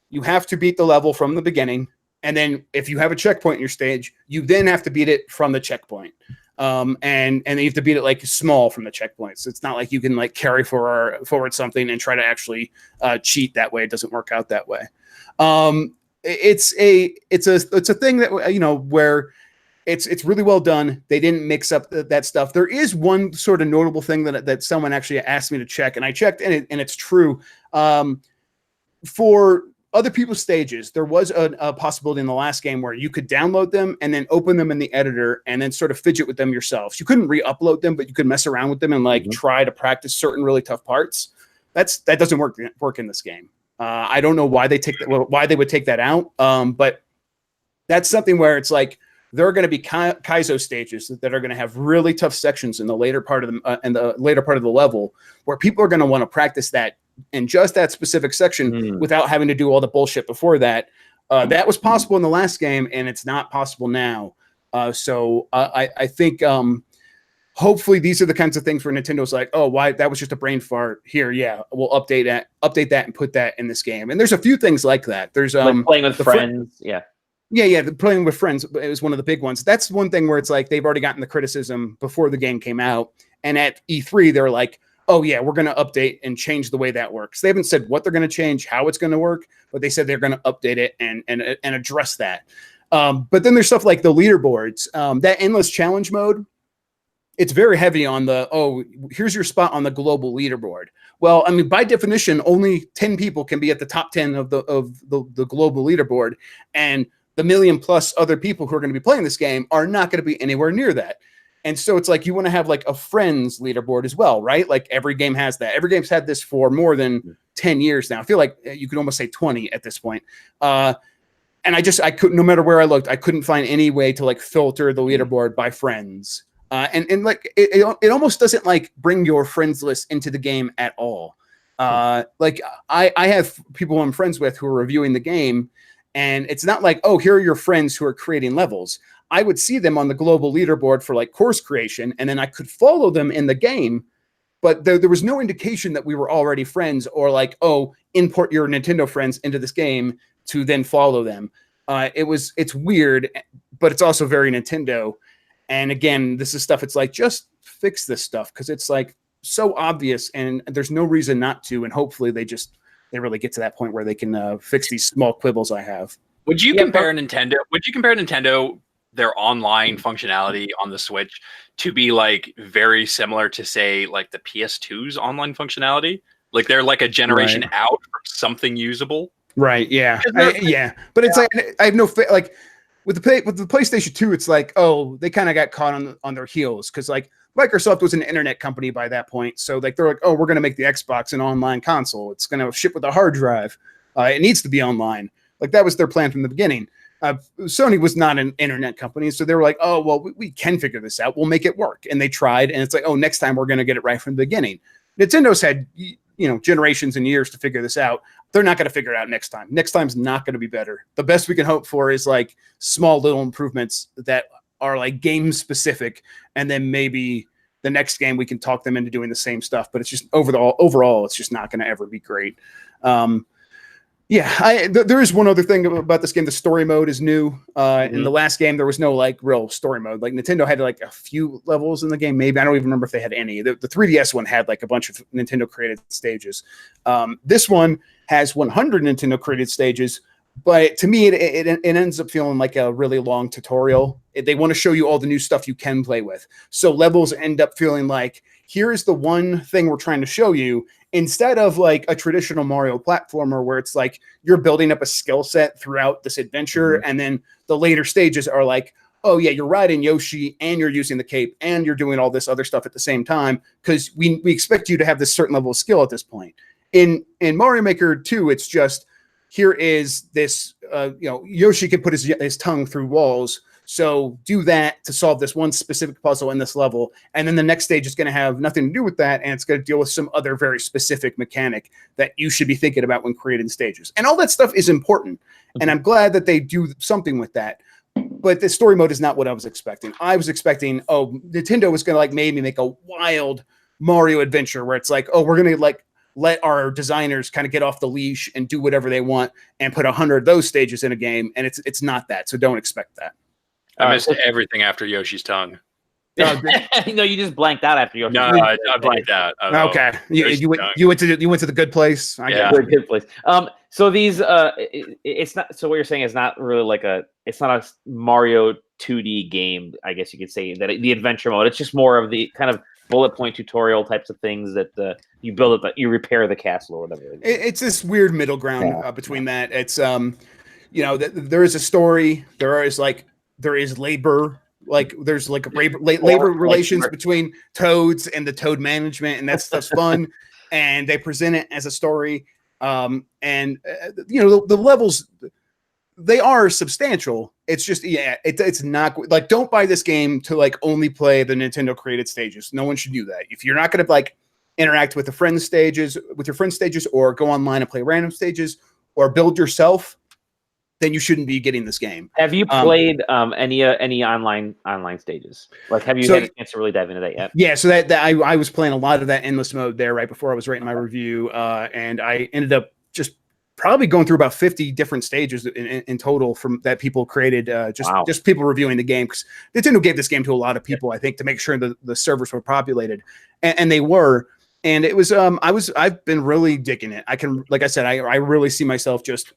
you have to beat the level from the beginning, And then if you have a checkpoint in your stage, you then have to beat it from the checkpoint. And you have to beat it like small from the checkpoint. So it's not like you can like carry forward something and try to actually cheat that way. It doesn't work out that way. It's a thing that, you know, where it's really well done. They didn't mix up that stuff. There is one sort of notable thing that someone actually asked me to check, and I checked, and it's true. For other people's stages, there was a possibility in the last game where you could download them and then open them in the editor and then sort of fidget with them yourselves. You couldn't re-upload them, but you could mess around with them and like try to practice certain really tough parts. That doesn't work in this game. I don't know why they would take that out. But that's something where it's like there are going to be Kaizo stages that are going to have really tough sections in the later part of the level where people are going to want to practice that in just that specific section without having to do all the bullshit before that. That was possible in the last game, and it's not possible now. So I think hopefully these are the kinds of things where Nintendo's like, oh, why that was just a brain fart here. Yeah, we'll update that and put that in this game. And there's a few things like that. There's like playing with friends. Yeah, the playing with friends is one of the big ones. That's one thing where it's like they've already gotten the criticism before the game came out. And at E3, they're like, oh, yeah, we're going to update and change the way that works. They haven't said what they're going to change, how it's going to work, but they said they're going to update it and address that. But then there's stuff like the leaderboards. That endless challenge mode, it's very heavy on here's your spot on the global leaderboard. Well, I mean, by definition, only 10 people can be at the top 10 of the global leaderboard. And the million plus other people who are going to be playing this game are not going to be anywhere near that. And so it's like you want to have like a friends leaderboard as well, right? Like every game has that. Every game's had this for more than 10 years now. I feel like you could almost say 20 at this point. And I couldn't, no matter where I looked, I couldn't find any way to like filter the leaderboard by friends. And like it almost doesn't like bring your friends list into the game at all. Like I have people I'm friends with who are reviewing the game, and it's not like, oh, here are your friends who are creating levels. I would see them on the global leaderboard for like course creation, and then I could follow them in the game, but there was no indication that we were already friends or like, oh, import your Nintendo friends into this game to then follow them. It's weird, but it's also very Nintendo. And again, this is stuff, it's like, just fix this stuff because it's like so obvious and there's no reason not to. And hopefully they really get to that point where they can fix these small quibbles I have. Would you compare Nintendo, their online functionality on the Switch, to be like very similar to say like the PS2's online functionality? Like they're like a generation out from something usable. Right. Yeah. But it's like I have no like with the PlayStation 2. It's like, oh, they kind of got caught on their heels because like Microsoft was an internet company by that point. So like they're like, oh, we're going to make the Xbox an online console. It's going to ship with a hard drive. It needs to be online. Like that was their plan from the beginning. Sony was not an internet company, so they were like, oh, well, we can figure this out. We'll make it work. And they tried, and it's like, oh, next time we're going to get it right from the beginning. Nintendo's had, generations and years to figure this out. They're not going to figure it out next time. Next time's not going to be better. The best we can hope for is like small little improvements that are like game specific, and then maybe the next game we can talk them into doing the same stuff. But it's just overall, it's just not going to ever be great. There is one other thing about this game. The story mode is new. In the last game, there was no like real story mode. Like Nintendo had like a few levels in the game. Maybe I don't even remember if they had any. The 3DS one had like a bunch of Nintendo created stages. This one has 100 Nintendo created stages, but to me, it ends up feeling like a really long tutorial. They want to show you all the new stuff you can play with. So levels end up feeling like, here is the one thing we're trying to show you, instead of like a traditional Mario platformer where it's like you're building up a skill set throughout this adventure. And then the later stages are like, oh yeah, you're riding Yoshi and you're using the cape and you're doing all this other stuff at the same time because we expect you to have this certain level of skill at this point. In Mario Maker 2, it's just, here is this, Yoshi can put his tongue through walls. So do that to solve this one specific puzzle in this level. And then the next stage is going to have nothing to do with that. And it's going to deal with some other very specific mechanic that you should be thinking about when creating stages. And all that stuff is important. And I'm glad that they do something with that. But the story mode is not what I was expecting. I was expecting, Nintendo was going to like maybe make a wild Mario adventure where it's like, oh, we're going to like let our designers kind of get off the leash and do whatever they want and put 100 of those stages in a game. And it's not that. So don't expect that. I missed everything after Yoshi's tongue. No, you just blanked out after Yoshi's No, tongue. I blanked out. Okay. You went to the good place. Yeah. Good place. So these it's not, so what you're saying is not really like it's not a Mario 2D game, I guess you could say, that the adventure mode. It's just more of the kind of bullet point tutorial types of things that you build it, you repair the castle or whatever. It's this weird middle ground between that. It's there is a story. There is labor. Like there's like labor relations between Toads and the Toad management, and that stuff's fun. And they present it as a story. The levels, they are substantial. It's just it's not like, don't buy this game to like only play the Nintendo created stages. No one should do that. If you're not going to like interact with your friend stages, or go online and play random stages, or build yourself, then you shouldn't be getting this game. Have you played any online stages? Like, have you had a chance to really dive into that yet? Yeah, so that I was playing a lot of that endless mode there right before I was writing my review, and I ended up just probably going through about 50 different stages in total from that people created, just people reviewing the game, because Nintendo gave this game to a lot of people, I think, to make sure that the servers were populated, and they were. And it was I've been really digging it. Like I said, I really see myself just,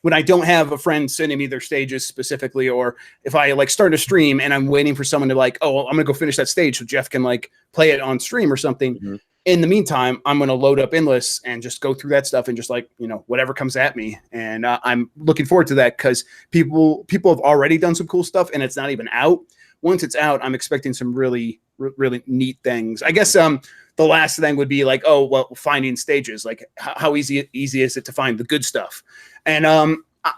when I don't have a friend sending me their stages specifically, or if I like start a stream and I'm waiting for someone to like, oh, I'm going to go finish that stage so Jeff can like play it on stream or something. Mm-hmm. In the meantime, I'm going to load up Endless and just go through that stuff and just like, whatever comes at me. And I'm looking forward to that, because people have already done some cool stuff and it's not even out. Once it's out, I'm expecting some really, really neat things. I guess the last thing would be like, finding stages. Like, how easy is it to find the good stuff? And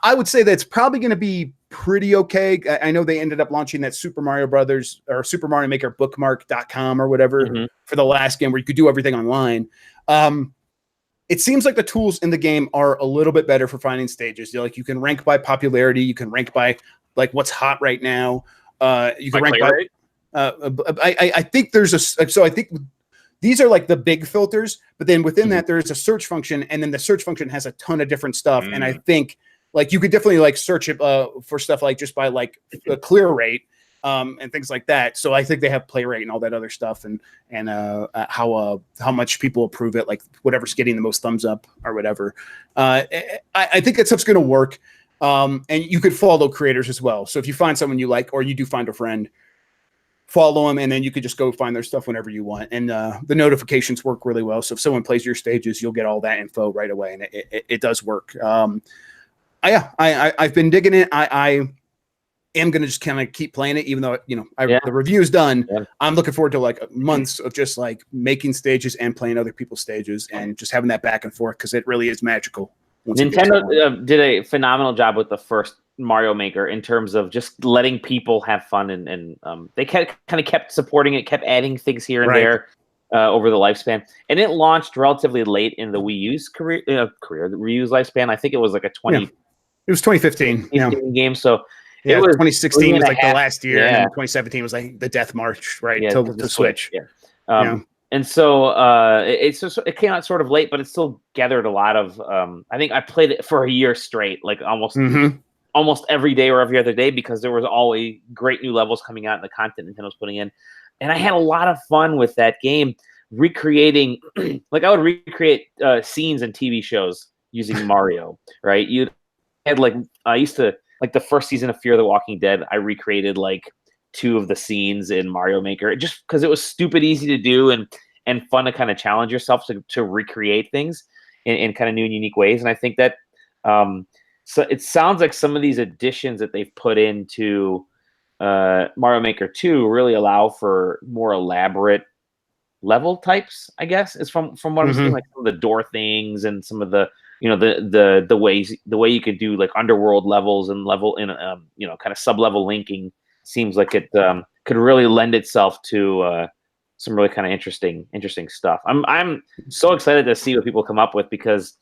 I would say that's probably going to be pretty okay. I know they ended up launching that Super Mario Brothers or Super Mario Maker bookmark.com or whatever for the last game, where you could do everything online. It seems like the tools in the game are a little bit better for finding stages. You can rank by popularity. You can rank by like what's hot right now. You can rank by. I think I think these are like the big filters, but then within that there's a search function, and then the search function has a ton of different stuff. And I think like you could definitely like search it for stuff like just by like a clear rate and things like that. So I think they have play rate and all that other stuff, and how much people approve it, like whatever's getting the most thumbs up or whatever. I think that stuff's going to work. And you could follow creators as well. So if you find someone you like, or you do find a friend, follow them, and then you could just go find their stuff whenever you want. And the notifications work really well. So if someone plays your stages, you'll get all that info right away, and it does work. I've been digging it. I am going to just kind of keep playing it, even though the review is done. Yeah. I'm looking forward to like months of just like making stages and playing other people's stages, and just having that back and forth, because it really is magical. Nintendo did a phenomenal job with the first Mario Maker in terms of just letting people have fun, and they kind of kept supporting it, kept adding things here and there over the lifespan. And it launched relatively late in the Wii U's career, the Wii U's lifespan. I think it was like a 2015 game. So it was 2016 was like the last year, and then 2017 was like the death march, till the Switch. Yeah. And so it came out sort of late, but it still gathered a lot of. I think I played it for a year straight, like almost every day or every other day, because there was always great new levels coming out and the content Nintendo was putting in. And I had a lot of fun with that game, recreating, like I would recreate scenes in TV shows using Mario, right? You had I used to, like the first season of Fear the Walking Dead, I recreated like 2 of the scenes in Mario Maker, just because it was stupid easy to do and fun to kind of challenge yourself to recreate things in kind of new and unique ways. And I think that so it sounds like some of these additions that they've put into Mario Maker 2 really allow for more elaborate level types, I guess, is from what I'm seeing, like some of the door things and some of the the way you could do like underworld levels and level in kind of sub-level linking. Seems like it could really lend itself to some really kind of interesting stuff. I'm so excited to see what people come up with, because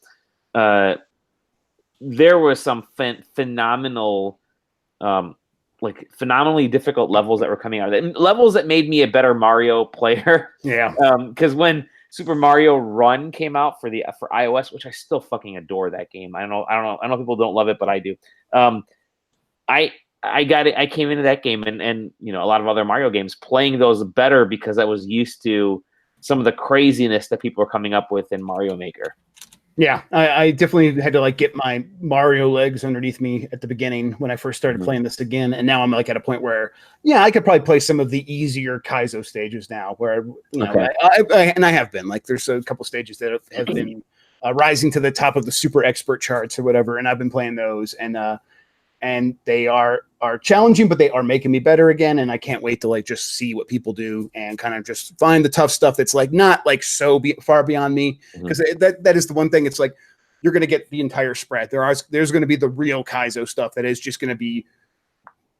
there was some phenomenally difficult levels that were coming out of it. Levels that made me a better Mario player. Yeah. Because Super Mario Run came out for iOS, which I still fucking adore that game. I know people don't love it, but I do. I got it. I came into that game and you know, a lot of other Mario games playing those better because I was used to some of the craziness that people are coming up with in Mario Maker. Yeah, I definitely had to like get my Mario legs underneath me at the beginning when I first started playing this again, and now I'm like at a point where, yeah, I could probably play some of the easier Kaizo stages now. Where you know, I have been like, there's a couple stages that have been rising to the top of the super expert charts or whatever, and I've been playing those, and they are challenging, but they are making me better again, and I can't wait to like just see what people do and kind of just find the tough stuff that's like not like so far beyond me, because that is the one thing. It's like you're going to get the entire spread. There's going to be the real Kaizo stuff that is just going to be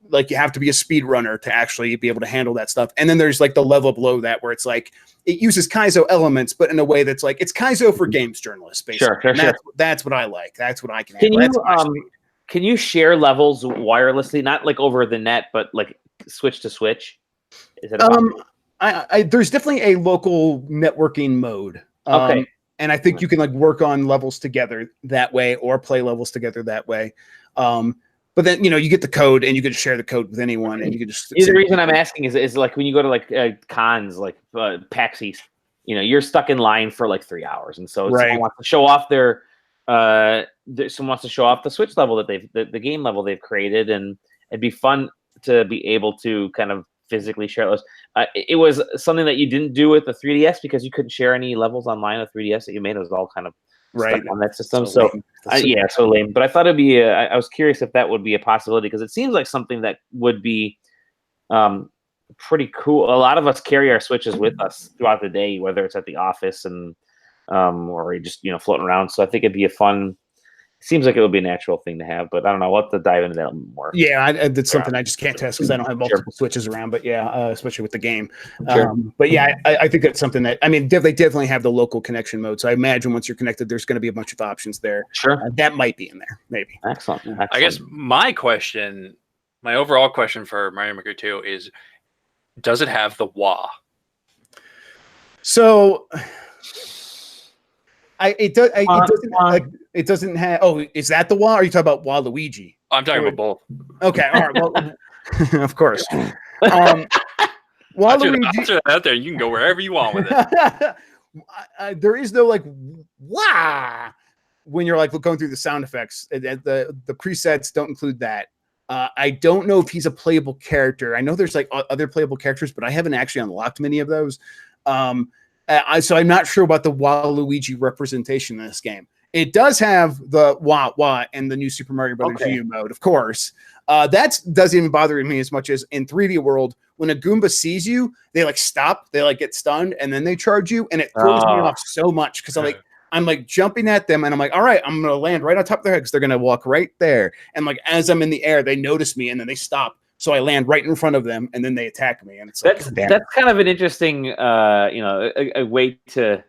like you have to be a speed runner to actually be able to handle that stuff, and then there's like the level below that where it's like it uses Kaizo elements, but in a way that's like it's Kaizo for games journalists, basically. Sure. That's what I like. That's what I can. Can handle. you Can you share levels wirelessly, not like over the net, but like switch to switch? Is it there's definitely a local networking mode. Okay. And I think you can like work on levels together that way or play levels together that way. But then, you know, you get the code and you can share the code with anyone and you can just. The reason I'm asking is like when you go to like cons, like PAX East, you know, you're stuck in line for like 3 hours. And so someone wants to show off someone wants to show off the Switch level that the game level they've created, and it'd be fun to be able to kind of physically share those. It was something that you didn't do with the 3DS because you couldn't share any levels online with 3DS that you made. It was all kind of stuck on that system. So lame. But I thought it'd be. I was curious if that would be a possibility because it seems like something that would be pretty cool. A lot of us carry our Switches with us throughout the day, whether it's at the office and or just, you know, floating around. So I think it'd be a fun. Seems like it would be a natural thing to have, but I don't know. We'll have to dive into that more. Yeah, that's something I just can't test because I don't have multiple Switches around. But yeah, especially with the game. Sure. But yeah, I think that's something that, I mean, they definitely have the local connection mode. So I imagine once you're connected, there's going to be a bunch of options there. Sure. That might be in there, maybe. Excellent. I guess my overall question for Mario Maker 2 is, does it have the wah? So it doesn't have. Oh, is that the wah? Or are you talking about Waluigi? I'm talking about both. Okay, all right. Well, of course. Waluigi. I'll throw that out there. You can go wherever you want with it. There is no like wah when you're like going through the sound effects. The presets don't include that. I don't know if he's a playable character. I know there's like other playable characters, but I haven't actually unlocked many of those. So I'm not sure about the Waluigi representation in this game. It does have the wah wah and the new Super Mario Brothers U mode, of course. That doesn't even bother me as much as in 3D World, when a Goomba sees you, they like stop, they like get stunned, and then they charge you, and it throws me off so much because I'm like jumping at them, and I'm like, all right, I'm gonna land right on top of their head because they're gonna walk right there, and like as I'm in the air, they notice me, and then they stop. So I land right in front of them, and then they attack me, and it's like, that's kind of an interesting, a way to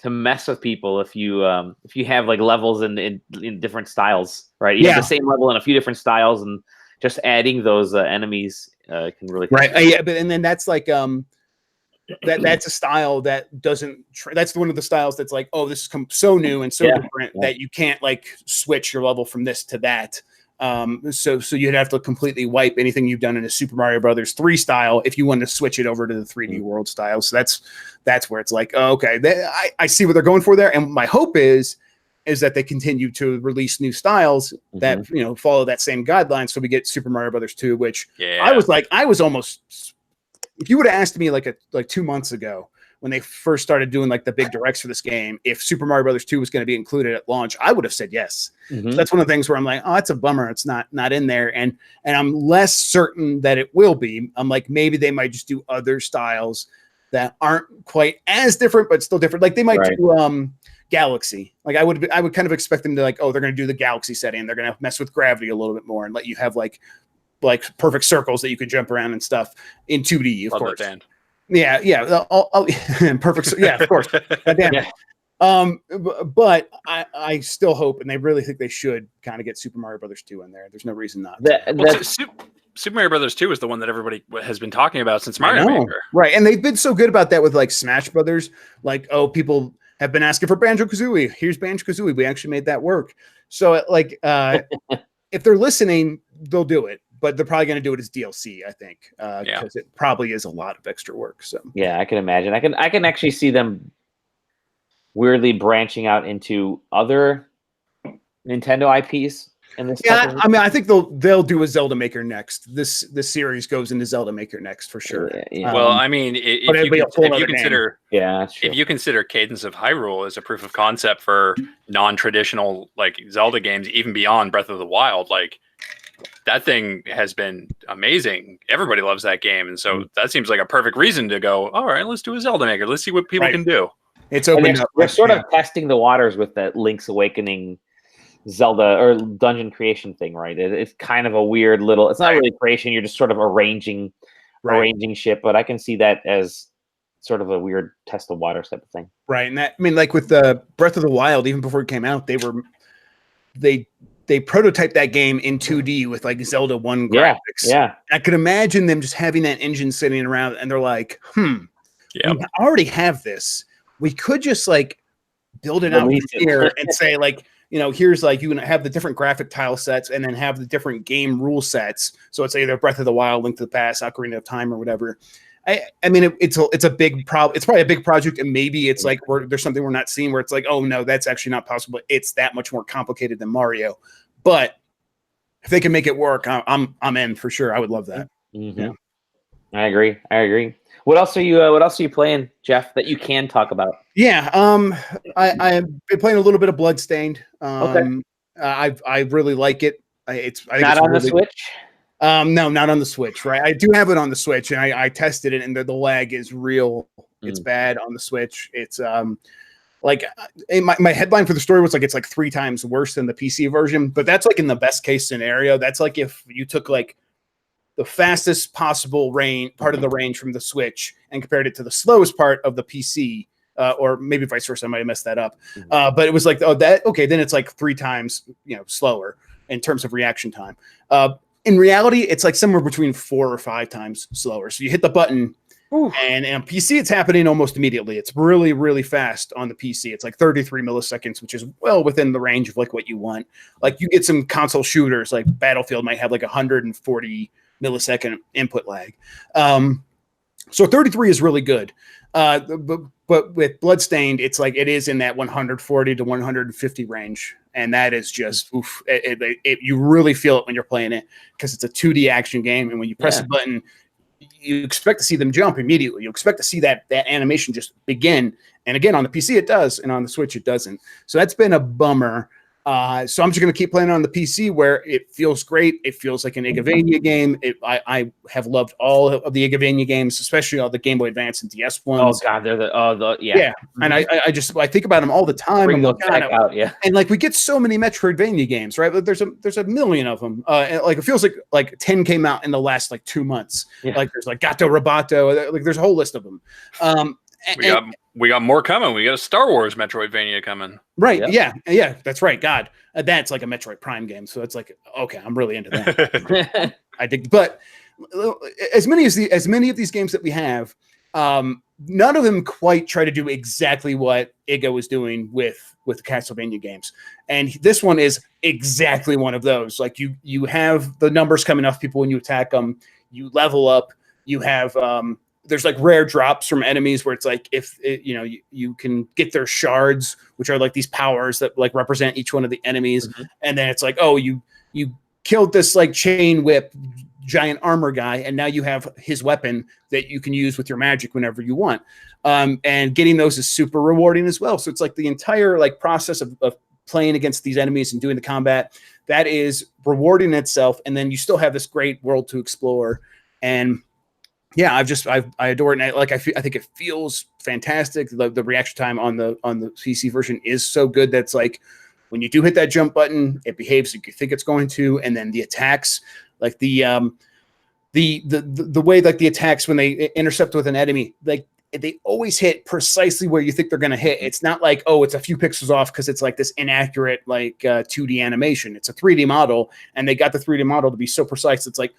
mess with people if you have like levels in different styles, right? You have the same level in a few different styles, and just adding those enemies can really and then that's like that's a style that doesn't. That's one of the styles that's like, oh, this is so new and so different that you can't like switch your level from this to that. So you'd have to completely wipe anything you've done in a Super Mario Brothers 3 style if you wanted to switch it over to the 3D World style. So that's where it's like, oh, okay, I see what they're going for there, and my hope is that they continue to release new styles that follow that same guideline, so we get Super Mario Brothers 2, which I was almost. If you would have asked me like 2 months ago when they first started doing like the big directs for this game, if Super Mario Brothers 2 was going to be included at launch, I would have said yes. So that's one of the things where I'm like, oh, that's a bummer. It's not in there. And I'm less certain that it will be. I'm like, maybe they might just do other styles that aren't quite as different, but still different. Like they might do Galaxy. Like I would kind of expect them to like, oh, they're going to do the Galaxy setting. They're going to mess with gravity a little bit more and let you have like perfect circles that you can jump around and stuff in 2D, of course. Yeah. Perfect. Yeah, of course. But I still hope, and they really think they should kind of get Super Mario Brothers 2 in there. There's no reason not. Super Mario Brothers 2 is the one that everybody has been talking about since Mario Maker. Right. And they've been so good about that with like Smash Brothers. Like, oh, people have been asking for Banjo-Kazooie. Here's Banjo-Kazooie. We actually made that work. So like, if they're listening, they'll do it. But they're probably going to do it as DLC, I think, because it probably is a lot of extra work. So yeah, I can imagine. I can actually see them weirdly branching out into other Nintendo IPs in this. Yeah, I mean, I think they'll do a Zelda Maker next. This series goes into Zelda Maker next for sure. Yeah. Well, I mean, if you consider Cadence of Hyrule as a proof of concept for non-traditional like Zelda games, even beyond Breath of the Wild, like that thing has been amazing. Everybody loves that game, and so that seems like a perfect reason to go. All right, let's do a Zelda Maker. Let's see what people can do. It's open up. We're sort of testing the waters with that Link's Awakening Zelda or dungeon creation thing, right? It's kind of a weird little. It's not really creation. You're just sort of arranging shit. But I can see that as sort of a weird test of waters type of thing. Right, and that, I mean, like with the Breath of the Wild, even before it came out, they prototyped that game in 2D with like Zelda 1 graphics. Yeah. I could imagine them just having that engine sitting around and they're like, we already have this. We could just like build it out here and say like, you know, here's like, you can have the different graphic tile sets and then have the different game rule sets. So it's either Breath of the Wild, Link to the Past, Ocarina of Time or whatever. I mean, it's a big problem. It's probably a big project, and maybe it's like there's something we're not seeing where it's like, oh no, that's actually not possible. It's that much more complicated than Mario. But if they can make it work, I'm in for sure. I would love that. Mm-hmm. Yeah. I agree. What else are you playing, Jeff, that you can talk about? Yeah, I've been playing a little bit of Bloodstained. Okay. I really like it. I think not on the Switch. No, not on the Switch, right? I do have it on the Switch, and I tested it, and the lag is real. It's bad on the Switch. It's like my headline for the story was like it's like 3 times worse than the PC version, but that's like in the best case scenario. That's like if you took like the fastest possible part of the range from the Switch and compared it to the slowest part of the PC, or maybe vice versa. I might have messed that up, but it was like, then it's like 3 times slower in terms of reaction time. In reality, it's like somewhere between 4 or 5 times slower. So you hit the button, and on PC, it's happening almost immediately. It's really, really fast on the PC. It's like 33 milliseconds, which is well within the range of like what you want. Like you get some console shooters, like Battlefield might have like 140 millisecond input lag. So 33 is really good. But with Bloodstained, it's like it is in that 140 to 150 range. And that is just, you really feel it when you're playing it because it's a 2D action game. And when you press the button, you expect to see them jump immediately. You expect to see that animation just begin. And again, on the PC, it does. And on the Switch, it doesn't. So that's been a bummer. So I'm just going to keep playing on the PC where it feels great. It feels like an Igavania game. I have loved all of the Igavania games, especially all the Game Boy Advance and DS ones. Oh God, they're yeah. And I think about them all the time. Bring those back out, And like we get so many Metroidvania games, right? But there's a million of them. And like it feels like 10 came out in the last like 2 months. Yeah. Like there's like Gato Roboto. Like there's a whole list of them. We got more coming. We got a Star Wars Metroidvania coming. Right. Yep. Yeah. That's right. God, that's like a Metroid Prime game. So it's like, okay, I'm really into that. I dig. But as many of these games that we have, none of them quite try to do exactly what Iga was doing with the Castlevania games. And this one is exactly one of those. Like you have the numbers coming off people when you attack them. You level up. You have there's like rare drops from enemies where it's like you can get their shards, which are like these powers that like represent each one of the enemies, and then it's like, oh, you killed this like chain whip giant armor guy, and now you have his weapon that you can use with your magic whenever you want. And getting those is super rewarding as well. So it's like the entire like process of playing against these enemies and doing the combat that is rewarding itself, and then you still have this great world to explore. And yeah, I adore it. And I think it feels fantastic. The reaction time on the PC version is so good that's like when you do hit that jump button, it behaves like you think it's going to, and then the attacks, like the way like the attacks when they intercept with an enemy, like they always hit precisely where you think they're going to hit. It's not like, oh, it's a few pixels off because it's like this inaccurate like 2D animation. It's a 3D model, and they got the 3D model to be so precise. It's like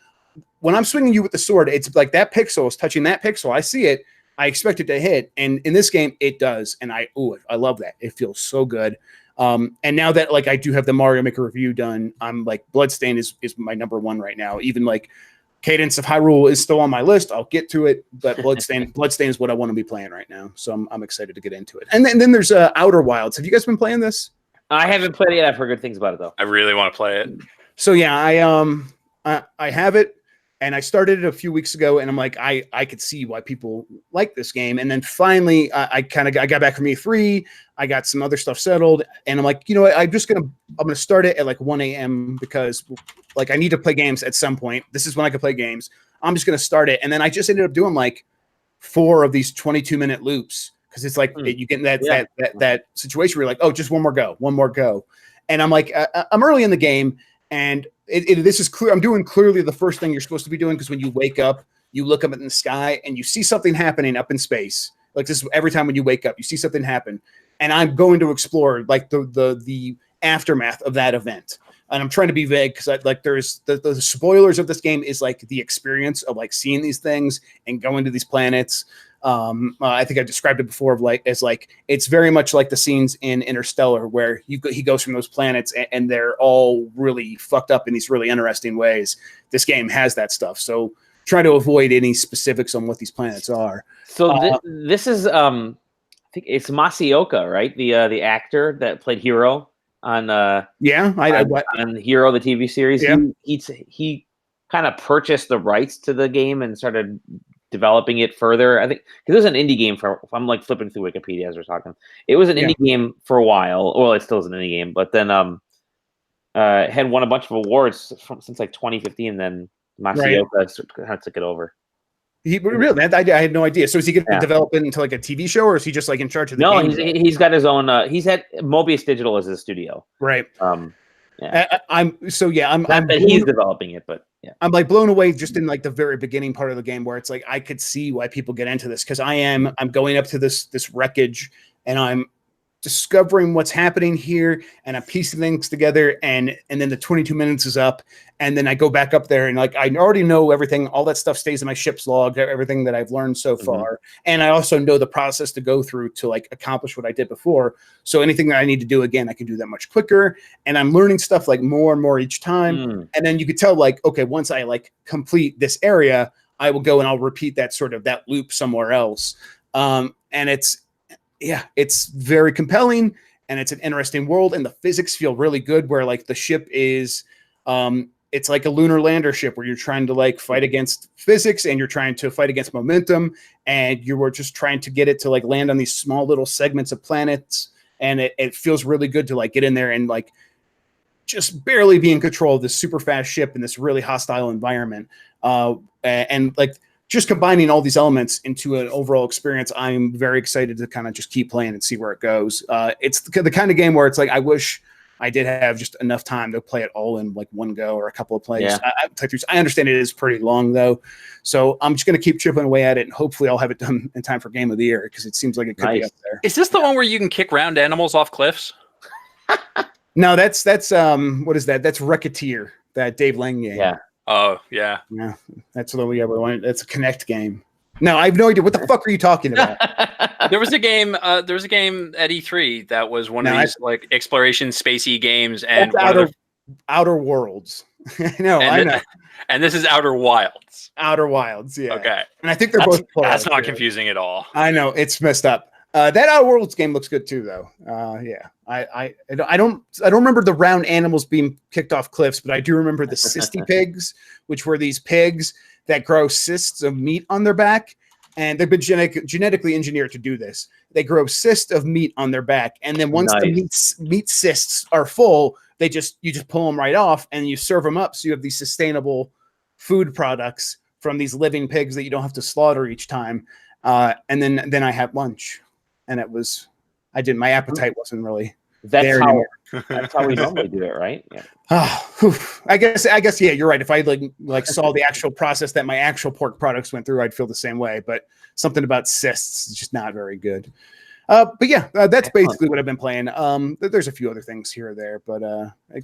when I'm swinging you with the sword, it's like that pixel is touching that pixel. I see it. I expect it to hit, and in this game, it does. And I love that. It feels so good. And now that like I do have the Mario Maker review done, I'm like Bloodstained is my number one right now. Even like Cadence of Hyrule is still on my list. I'll get to it, but Bloodstained is what I want to be playing right now. So I'm excited to get into it. And then there's Outer Wilds. Have you guys been playing this? I haven't played it yet. I've heard good things about it though. I really want to play it. So yeah, I have it, and I started it a few weeks ago, and I'm like, I could see why people like this game. And then finally, I got back from E3. I got some other stuff settled, and I'm like, you know what? I'm gonna start it at like 1 a.m. because like I need to play games at some point. This is when I can play games. I'm just gonna start it, and then I just ended up doing like 4 of these 22-minute loops because it's like you get in that situation where you're like, oh, just one more go, and I'm like, I'm early in the game, and this is clear. I'm doing clearly the first thing you're supposed to be doing because when you wake up, you look up in the sky and you see something happening up in space. Like this, every time when you wake up, you see something happen. And I'm going to explore like the aftermath of that event. And I'm trying to be vague because there's the spoilers of this game is like the experience of like seeing these things and going to these planets. I think I described it before as it's very much like the scenes in Interstellar where he goes from those planets and they're all really fucked up in these really interesting ways. This game has that stuff. So try to avoid any specifics on what these planets are. So this is I think it's Masioka, right? The actor that played Hero on on Hero, the TV series. Yeah. He kind of purchased the rights to the game and started developing it further. I think because it was an indie game I'm like flipping through Wikipedia as we're talking. It was an indie game for a while. Well, it still is an indie game, but then had won a bunch of awards since like 2015. And then Masioka kind of took it over. Really? I had no idea. So is he going to develop it into like a TV show, or is he just like in charge of the game? No, he's got his own. He's had Mobius Digital as his studio. Right. Yeah. He's developing it, but yeah. I'm like blown away just in like the very beginning part of the game where it's like I could see why people get into this because I'm going up to this wreckage and I'm discovering what's happening here and I'm piecing things together and then the 22 minutes is up and then I go back up there and like I already know everything. All that stuff stays in my ship's log, everything that I've learned so far. And I also know the process to go through to like accomplish what I did before. So anything that I need to do again, I can do that much quicker. And I'm learning stuff like more and more each time. And then you could tell like, okay, once I like complete this area, I will go and I'll repeat that loop somewhere else. And it's very compelling and it's an interesting world and the physics feel really good where like the ship is it's like a lunar lander ship where you're trying to like fight against physics and you're trying to fight against momentum and you were just trying to get it to like land on these small little segments of planets and it feels really good to like get in there and like just barely be in control of this super fast ship in this really hostile environment and like just combining all these elements into an overall experience, I'm very excited to kind of just keep playing and see where it goes. It's the kind of game where it's like, I wish I did have just enough time to play it all in like one go or a couple of plays. Yeah. I understand it is pretty long though. So I'm just going to keep chipping away at it and hopefully I'll have it done in time for Game of the Year because it seems like it could be up there. Is this the one where you can kick round animals off cliffs? No, that's what is that? That's Racketeer, that Dave Lang game. Yeah. Oh, yeah. Yeah, that's what we ever wanted. That's a Connect game. No, I have no idea. What the fuck are you talking about? There was a game at E3 that was one of these like exploration spacey games and Outer Worlds. No, I know. And this is Outer Wilds. Outer Wilds, yeah. Okay. And I think they're both that's not confusing at all. I know, it's messed up. That Outer Worlds game looks good too, though. Yeah, I don't remember the round animals being kicked off cliffs, but I do remember the cysty pigs, which were these pigs that grow cysts of meat on their back, and they've been genetically engineered to do this. They grow cysts of meat on their back, and then once the meat cysts are full, you just pull them right off, and you serve them up, so you have these sustainable food products from these living pigs that you don't have to slaughter each time. And then I had lunch. And my appetite wasn't really there anymore. That's how we normally do it, right? Yeah. I guess, yeah, you're right. If I like saw the actual process that my actual pork products went through, I'd feel the same way. But something about cysts is just not very good. But yeah, that's basically what I've been playing. There's a few other things here or there, but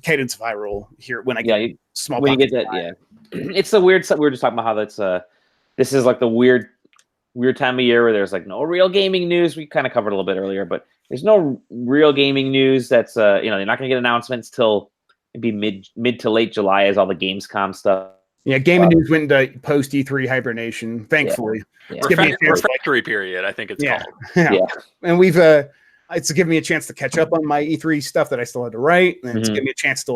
Cadence of Hyrule here when I get small. When you get that, yeah, it's the weird stuff. We were just talking about how that's this is like the weird time of year where there's like no real gaming news. We kind of covered a little bit earlier, but there's no real gaming news. That's you're not going to get announcements till maybe mid to late July as all the Gamescom stuff. Yeah, gaming news went into post E3 hibernation. Thankfully, refractory period. I think it's called. Yeah, and we've it's given me a chance to catch up on my E3 stuff that I still had to write, and it's given me a chance to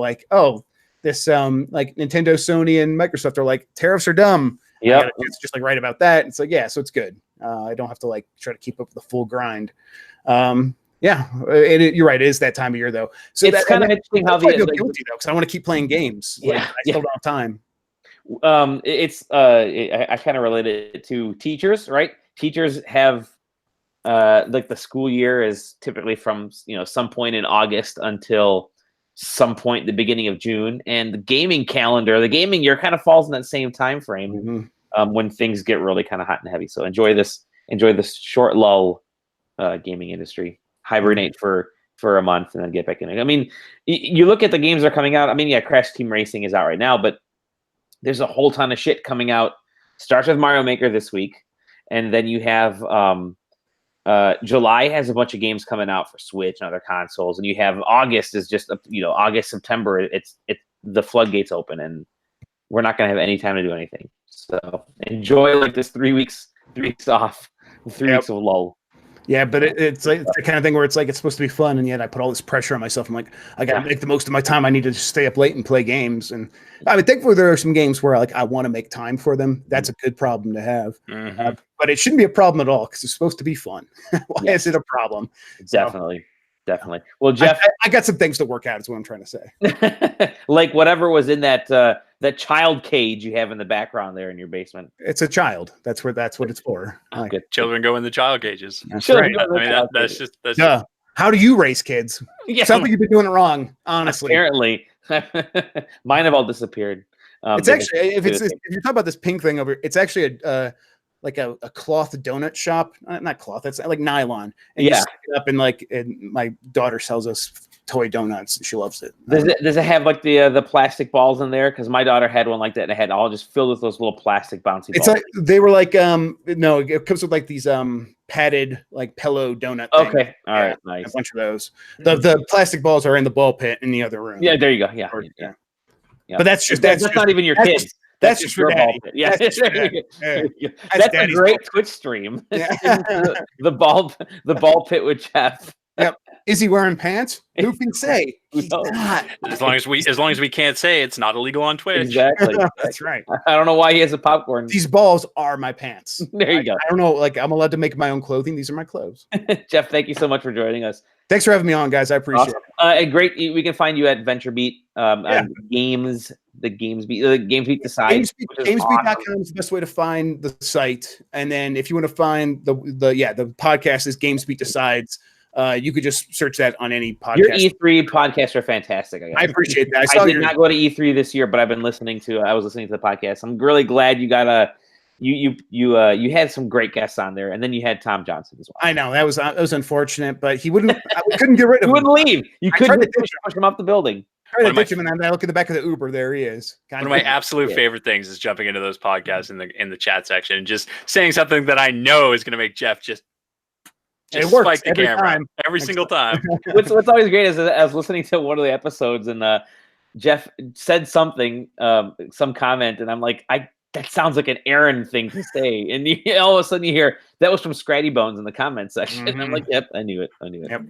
this like Nintendo, Sony, and Microsoft are like tariffs are dumb. Yeah, it's just like write about that. It's like so it's good. I don't have to like try to keep up with the full grind. Yeah, you're right. It is that time of year though. So it's kind of interesting how I feel guilty though because I want to keep playing games. I still don't have time. I kind of related it to teachers, right? Teachers have like the school year is typically from some point in August until some point in the beginning of June, and the gaming year kind of falls in that same time frame when things get really kind of hot and heavy. So enjoy this short lull, gaming industry. Hibernate for a month and then get back in. I mean, you look at the games that are coming out. I mean, Crash Team Racing is out right now, but there's a whole ton of shit coming out. Starts with Mario Maker this week, and then you have July has a bunch of games coming out for Switch and other consoles, and you have August is just August, September. It's the floodgates open, and we're not gonna have any time to do anything. So enjoy like this 3 weeks off, 3 weeks of lull. Yeah, but it's like the kind of thing where it's like it's supposed to be fun, and yet I put all this pressure on myself. I'm like, I got to make the most of my time. I need to just stay up late and play games. And I mean, thankfully there are some games where I want to make time for them. That's a good problem to have. But it shouldn't be a problem at all because it's supposed to be fun. Why is it a problem? Definitely. Well, Jeff, I got some things to work out. Is what I'm trying to say. Like whatever was in that child cage you have in the background there in your basement. It's a child. That's what it's for. Good. Children go in the child cages. That's right. I mean, that's just. How do you raise kids? Yeah. Sounds like you've been doing it wrong. Honestly, apparently, mine have all disappeared. It's actually if you're talking about this pink thing over, it's actually like a cloth donut shop, not cloth. That's like nylon. And you stick it up and my daughter sells us toy donuts. And she loves it. Does it have like the plastic balls in there? Because my daughter had one like that, and it had all just filled with those little plastic bouncy balls. It's like they were like no, it comes with like these padded like pillow donut things. Okay, all right, nice. A bunch of those. The plastic balls are in the ball pit in the other room. Yeah, there you go. Yeah. But that's not even your kids. That's just for daddy. Yeah, that's a great Twitch stream. Yeah. the ball pit with Jeff. Yep. Is he wearing pants? Who can say? He's not. As long as we can't say it's not illegal on Twitch. Exactly. That's right. I don't know why he has a popcorn. These balls are my pants. There you go. I don't know. Like I'm allowed to make my own clothing. These are my clothes. Jeff, thank you so much for joining us. Thanks for having me on, guys. I appreciate it. Great. We can find you at VentureBeat. Games. The GameBeat Decides. GamesBeat.com is the best way to find the site. And then if you want to find the podcast is GamesBeat Decides. You could just search that on any podcast. Your E3 podcasts are fantastic. I appreciate that. I did not go to E3 this year, but I've been listening to. I was listening to the podcast. I'm really glad you got you had some great guests on there, and then you had Tom Johnson as well. I know that was unfortunate, but he wouldn't. I couldn't get rid of him. He wouldn't leave. You couldn't push him off the building. I tried to ditch him, and I look at the back of the Uber. There he is. One of my absolute favorite things is jumping into those podcasts in the chat section and just saying something that I know is going to make Jeff just it works spike the camera every single time. What's always great is I was listening to one of the episodes, and Jeff said something, some comment, and I'm like, that sounds like an Aaron thing to say. And all of a sudden you hear that was from Scratty Bones in the comment section. And I'm like, yep, I knew it. Yep.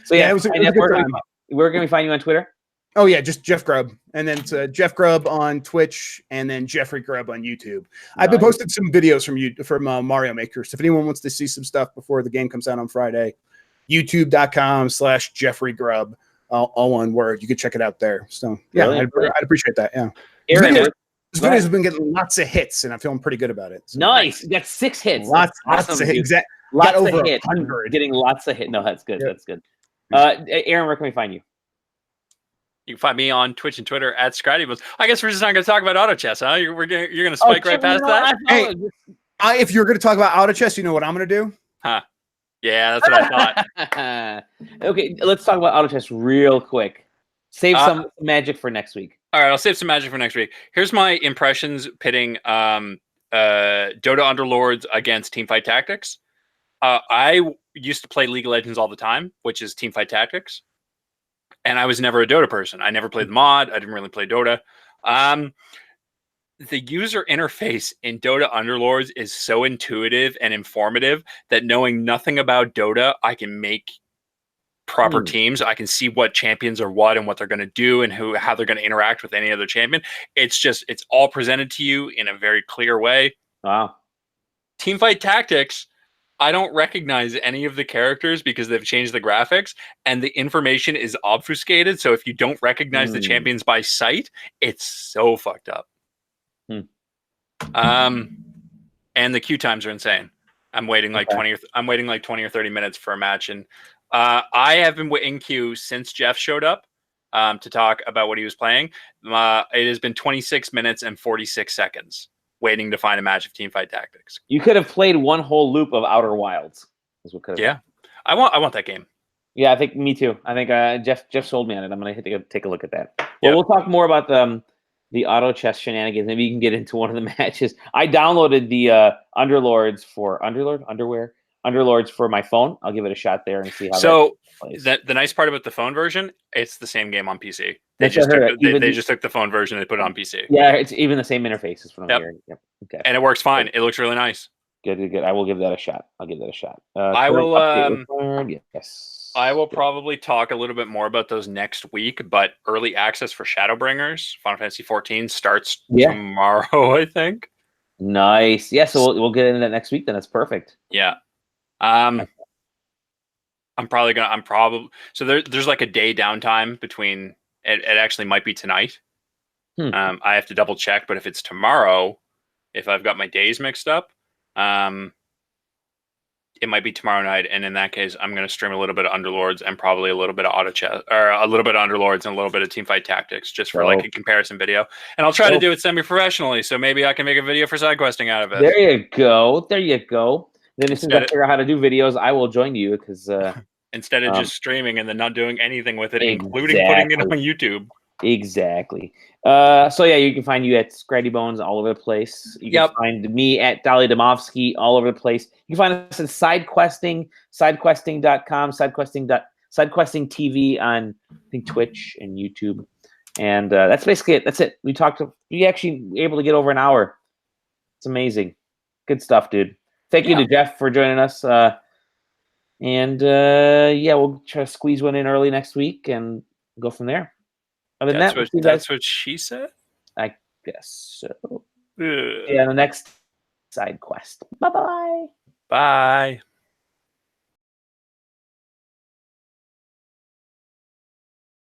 So it was a good time. Where can we find you on Twitter? Oh yeah, just Jeff Grub, and then it's Jeff Grub on Twitch, and then Geoffrey Grub on YouTube. Nice. I've been posting some videos from Mario Maker. So if anyone wants to see some stuff before the game comes out on Friday, YouTube.com/Geoffrey Grub, all one word. You can check it out there. So yeah, I'd appreciate that. Yeah, Aaron, this video has been getting lots of hits, and I'm feeling pretty good about it. So nice, you got 6 hits. Lots of hits. Exactly. Lots of hits. Getting lots of hits. No, that's good. Yep. That's good. Aaron, where can we find you? You can find me on Twitch and Twitter at ScrattyBones. I guess we're just not going to talk about auto chess, huh? You're going to spike right past that? Hey, if you're going to talk about auto chess, you know what I'm going to do? Huh? Yeah, that's what I thought. Okay, let's talk about auto chess real quick. Save some magic for next week. All right, I'll save some magic for next week. Here's my impressions pitting Dota Underlords against Teamfight Tactics. I used to play League of Legends all the time, which is Teamfight Tactics, and I was never a Dota person. I never played the mod. I didn't really play Dota. The user interface in Dota Underlords is so intuitive and informative that knowing nothing about Dota, I can make proper teams. I can see what champions are what and what they're going to do and how they're going to interact with any other champion. It's all presented to you in a very clear way. Wow. Teamfight Tactics, I don't recognize any of the characters because they've changed the graphics and the information is obfuscated. So if you don't recognize the champions by sight, it's so fucked up. And the queue times are insane. I'm waiting like 20 or 30 minutes for a match, and I have been in queue since Jeff showed up to talk about what he was playing. It has been 26 minutes and 46 seconds waiting to find a match of Teamfight Tactics. You could have played one whole loop of Outer Wilds. Is what could have been. I want that game. Yeah, I think me too. I think Jeff sold me on it. I'm gonna take a look at that. Well, we'll talk more about the auto chess shenanigans. Maybe you can get into one of the matches. I downloaded the Underlords for my phone. I'll give it a shot there and see how. So the nice part about the phone version, it's the same game on PC. They just took the phone version and they put it on PC. Yeah, it's even the same interface as what I'm hearing. Yep. Okay. And it works fine. It looks really nice. Good. I will give that a shot. I will. Yes. I will probably talk a little bit more about those next week, but early access for Shadowbringers, Final Fantasy 14 starts tomorrow, I think. Nice. Yeah, so we'll get into that next week then. That's perfect. Yeah. So there's like a day downtime between it actually might be tonight. I have to double check, but if it's tomorrow, if I've got my days mixed up, it might be tomorrow night, and in that case, I'm going to stream a little bit of Underlords and probably a little bit of auto chess, or a little bit of Underlords and a little bit of Teamfight Tactics, just for like a comparison video. And I'll try to do it semi-professionally, so maybe I can make a video for SideQuesting out of it. There you go. Then as soon as I figure out how to do videos, I will join you because instead of just streaming and then not doing anything with it, including putting it on YouTube. Exactly. So yeah, you can find you at Scratty Bones all over the place. You can find me at Dolly Domovsky all over the place. You can find us at SideQuesting, SideQuesting.com, SideQuesting TV on I think Twitch and YouTube. And that's basically it. That's it. We actually were able to get over an hour. It's amazing. Good stuff, dude. Thank you to Jeff for joining us. And we'll try to squeeze one in early next week and go from there. That's what she said? I guess so. Yeah, the next side quest. Bye-bye. Bye.